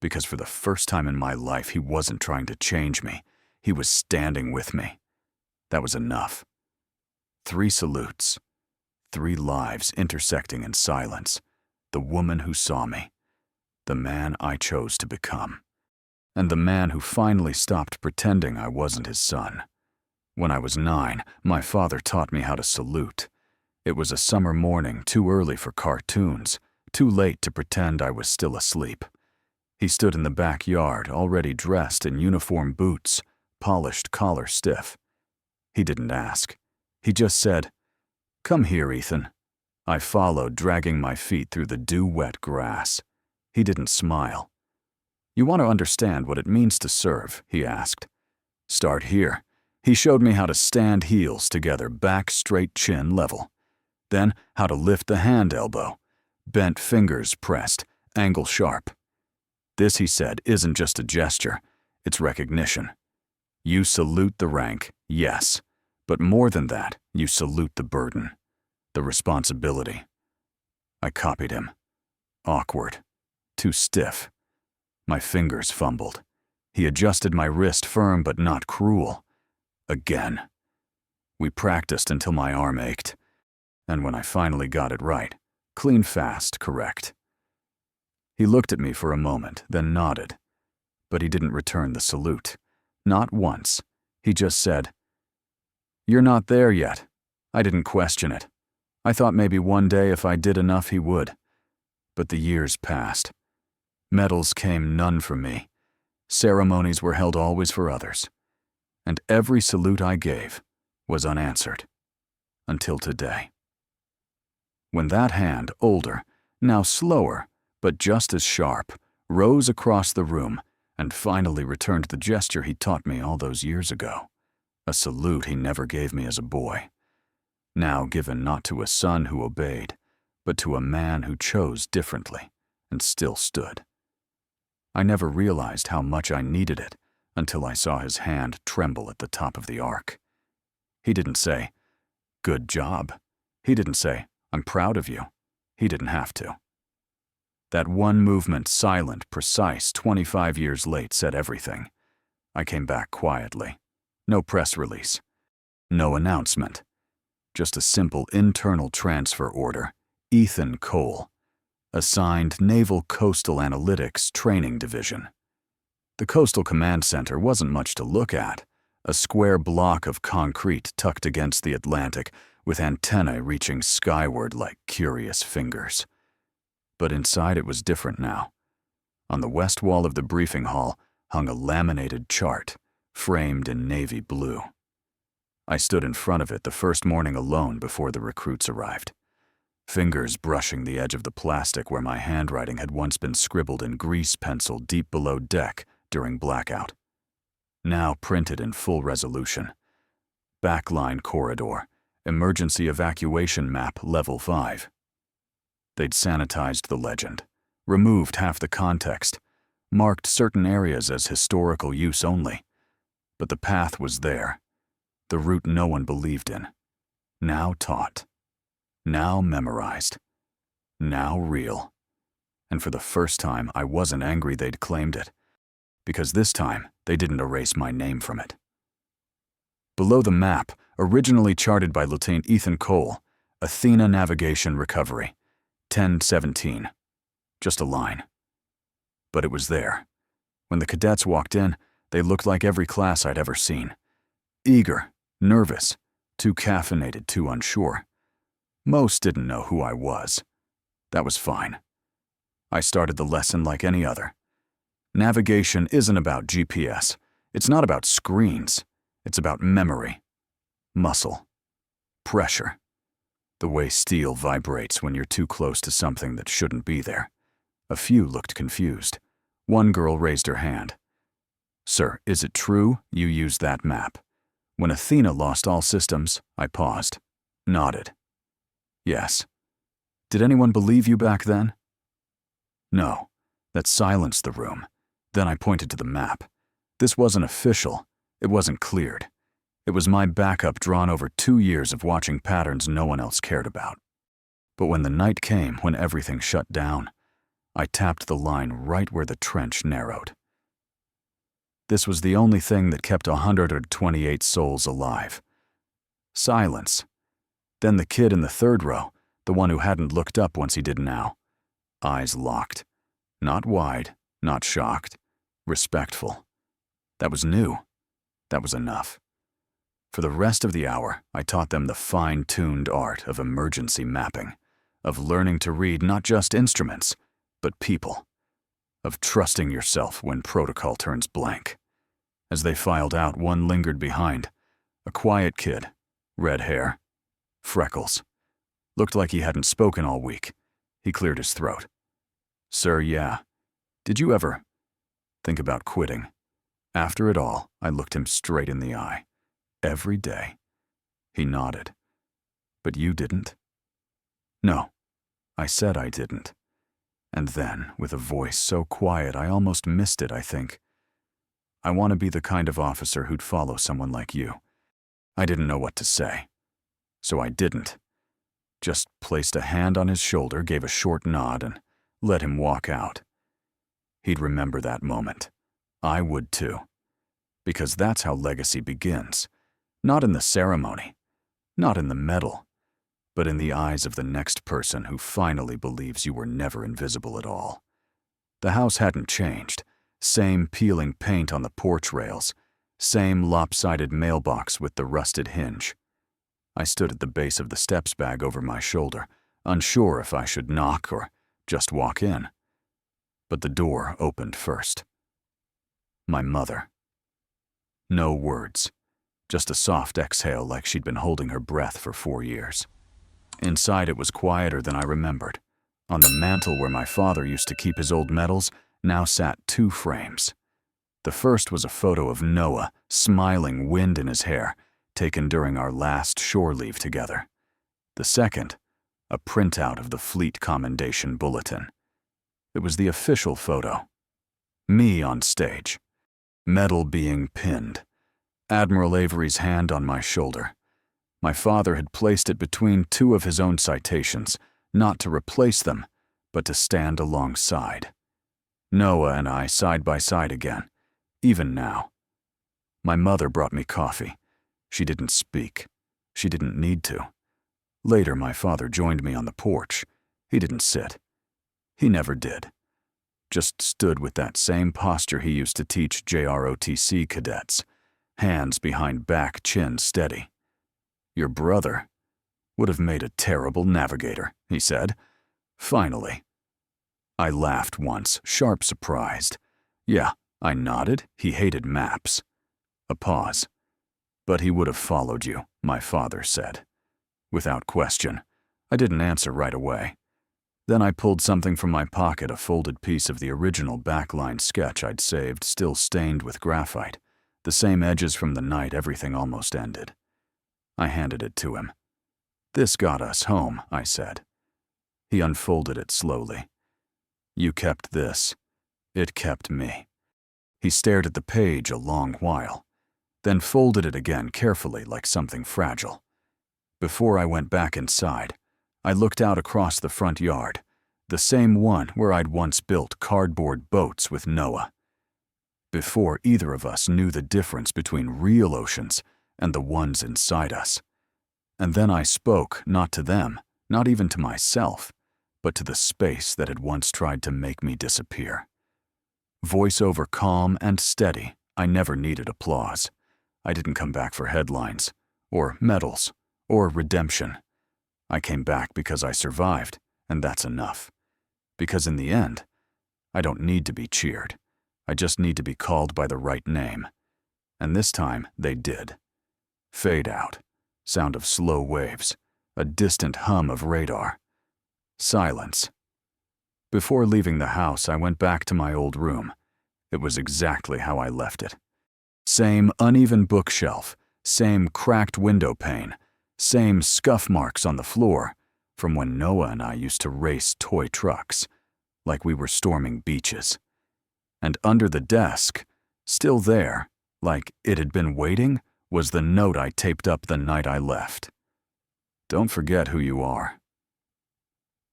A: Because for the first time in my life, he wasn't trying to change me. He was standing with me. That was enough. 3 salutes. 3 lives intersecting in silence. The woman who saw me. The man I chose to become. And the man who finally stopped pretending I wasn't his son. When I was 9, my father taught me how to salute. It was a summer morning, too early for cartoons, too late to pretend I was still asleep. He stood in the backyard, already dressed in uniform boots, polished collar stiff. He didn't ask. He just said, "Come here, Ethan." I followed, dragging my feet through the dew-wet grass. He didn't smile. "You want to understand what it means to serve?" he asked. "Start here." He showed me how to stand heels together, back straight, chin level. Then how to lift the hand elbow. Bent fingers pressed, angle sharp. This, he said, isn't just a gesture, it's recognition. You salute the rank, yes, but more than that, you salute the burden, the responsibility. I copied him. Awkward. Too stiff. My fingers fumbled. He adjusted my wrist firm but not cruel. Again. We practiced until my arm ached. And when I finally got it right, clean fast, correct. He looked at me for a moment, then nodded. But he didn't return the salute. Not once. He just said, "You're not there yet." I didn't question it. I thought maybe one day if I did enough he would. But the years passed. Medals came none for me. Ceremonies were held always for others. And every salute I gave was unanswered. Until today. When that hand, older, now slower, but just as sharp, rose across the room and finally returned the gesture he taught me all those years ago. A salute he never gave me as a boy. Now given not to a son who obeyed, but to a man who chose differently and still stood. I never realized how much I needed it until I saw his hand tremble at the top of the arc. He didn't say, "Good job." He didn't say, "I'm proud of you." He didn't have to. That one movement, silent, precise, 25 years late, said everything. I came back quietly. No press release. No announcement. Just a simple internal transfer order. Ethan Cole. Assigned Naval Coastal Analytics Training Division. The Coastal Command Center wasn't much to look at. A square block of concrete tucked against the Atlantic with antennae reaching skyward like curious fingers. But inside it was different now. On the west wall of the briefing hall hung a laminated chart, framed in navy blue. I stood in front of it the first morning alone before the recruits arrived. Fingers brushing the edge of the plastic where my handwriting had once been scribbled in grease pencil deep below deck during blackout. Now printed in full resolution. Backline corridor, emergency evacuation map level 5. They'd sanitized the legend, removed half the context, marked certain areas as historical use only. But the path was there, the route no one believed in. Now taught. Now memorized. Now real. And for the first time, I wasn't angry they'd claimed it, because this time they didn't erase my name from it. Below the map, originally charted by Lieutenant Ethan Cole, Athena Navigation Recovery, 1017. Just a line. But it was there. When the cadets walked in, they looked like every class I'd ever seen. Eager, nervous, too caffeinated, too unsure. Most didn't know who I was. That was fine. I started the lesson like any other. Navigation isn't about GPS. It's not about screens. It's about memory, muscle, pressure. The way steel vibrates when you're too close to something that shouldn't be there. A few looked confused. One girl raised her hand. "Sir, is it true you used that map? When Athena lost all systems," I paused, nodded. "Yes." "Did anyone believe you back then?" "No." That silenced the room. Then I pointed to the map. This wasn't official. It wasn't cleared. It was my backup drawn over 2 years of watching patterns no one else cared about. But when the night came, when everything shut down, I tapped the line right where the trench narrowed. This was the only thing that kept 128 souls alive. Silence. Then the kid in the third row, the one who hadn't looked up once he did now. Eyes locked. Not wide, not shocked. Respectful. That was new. That was enough. For the rest of the hour, I taught them the fine-tuned art of emergency mapping, of learning to read not just instruments, but people, of trusting yourself when protocol turns blank. As they filed out, one lingered behind. A quiet kid, red hair, freckles. Looked like he hadn't spoken all week. He cleared his throat. "Sir, yeah. Did you ever think about quitting?" After it all, I looked him straight in the eye. Every day. He nodded. "But you didn't?" "No. I said I didn't. And then, with a voice so quiet I almost missed it, I think, "I want to be the kind of officer who'd follow someone like you." I didn't know what to say, so I didn't. Just placed a hand on his shoulder, gave a short nod, and let him walk out. He'd remember that moment. I would too. Because that's how legacy begins. Not in the ceremony, not in the medal, but in the eyes of the next person who finally believes you were never invisible at all. The house hadn't changed. Same peeling paint on the porch rails, same lopsided mailbox with the rusted hinge. I stood at the base of the steps bag over my shoulder, unsure if I should knock or just walk in. But the door opened first. My mother. No words, just a soft exhale like she'd been holding her breath for 4 years. Inside it was quieter than I remembered. On the mantel where my father used to keep his old medals, now sat 2 frames. The first was a photo of Noah, smiling, wind in his hair, taken during our last shore leave together. The second, a printout of the Fleet Commendation Bulletin. It was the official photo. Me on stage. Medal being pinned. Admiral Avery's hand on my shoulder. My father had placed it between 2 of his own citations, not to replace them, but to stand alongside. Noah and I side by side again, even now. My mother brought me coffee. She didn't speak. She didn't need to. Later, my father joined me on the porch. He didn't sit. He never did. Just stood with that same posture he used to teach JROTC cadets. Hands behind back, chin steady. "Your brother would have made a terrible navigator," he said. Finally. I laughed once, sharp surprised. Yeah, I nodded. He hated maps. A pause. "But he would have followed you," my father said. Without question. I didn't answer right away. Then I pulled something from my pocket, a folded piece of the original backline sketch I'd saved, still stained with graphite. The same edges from the night everything almost ended. I handed it to him. "This got us home," I said. He unfolded it slowly. "You kept this. It kept me." He stared at the page a long while, then folded it again carefully like something fragile. Before I went back inside, I looked out across the front yard, the same one where I'd once built cardboard boats with Noah. Before either of us knew the difference between real oceans and the ones inside us. And then I spoke, not to them, not even to myself, but to the space that had once tried to make me disappear. Voiceover calm and steady, I never needed applause. I didn't come back for headlines, or medals, or redemption. I came back because I survived, and that's enough. Because in the end, I don't need to be cheered. I just need to be called by the right name. And this time, they did. Fade out. Sound of slow waves. A distant hum of radar. Silence. Before leaving the house, I went back to my old room. It was exactly how I left it. Same uneven bookshelf, same cracked window pane, same scuff marks on the floor from when Noah and I used to race toy trucks, like we were storming beaches. And under the desk, still there, like it had been waiting, was the note I taped up the night I left. "Don't forget who you are."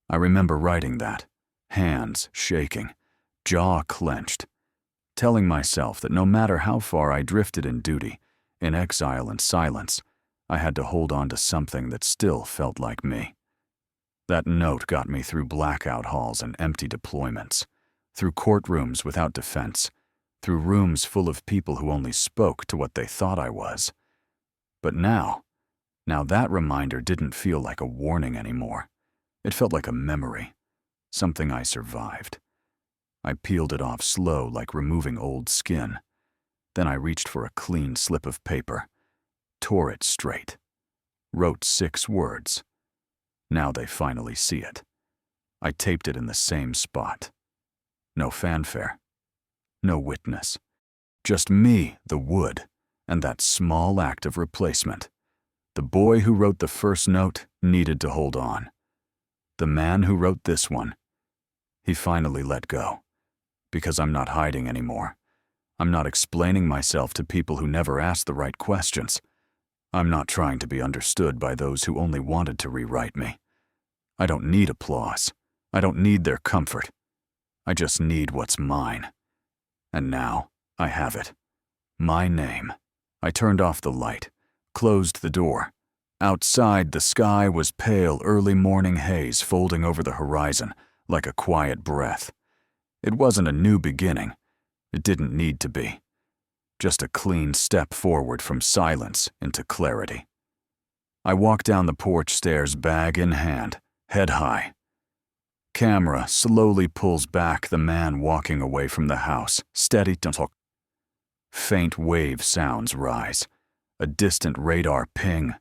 A: I remember writing that, hands shaking, jaw clenched, telling myself that no matter how far I drifted in duty, in exile and silence, I had to hold on to something that still felt like me. That note got me through blackout halls and empty deployments, through courtrooms without defense, through rooms full of people who only spoke to what they thought I was. But now that reminder didn't feel like a warning anymore. It felt like a memory, something I survived. I peeled it off slow, like removing old skin. Then I reached for a clean slip of paper, tore it straight, wrote 6 words. Now they finally see it. I taped it in the same spot. No fanfare, no witness. Just me, the wood, and that small act of replacement. The boy who wrote the first note needed to hold on. The man who wrote this one, He finally let go. Because I'm not hiding anymore. I'm not explaining myself to people who never ask the right questions. I'm not trying to be understood by those who only wanted to rewrite me. I don't need applause. I don't need their comfort. I just need what's mine. And now, I have it. My name. I turned off the light, closed the door. Outside, the sky was pale early morning haze folding over the horizon like a quiet breath. It wasn't a new beginning. It didn't need to be. Just a clean step forward from silence into clarity. I walked down the porch stairs, bag in hand, head high. Camera slowly pulls back the man walking away from the house, steady to talk. Faint wave sounds rise, a distant radar ping,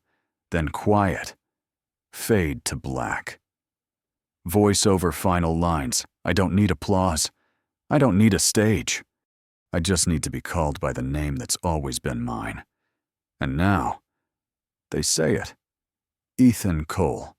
A: then quiet, fade to black. Voice-over final lines. I don't need applause. I don't need a stage. I just need to be called by the name that's always been mine. And now, they say it. Ethan Cole.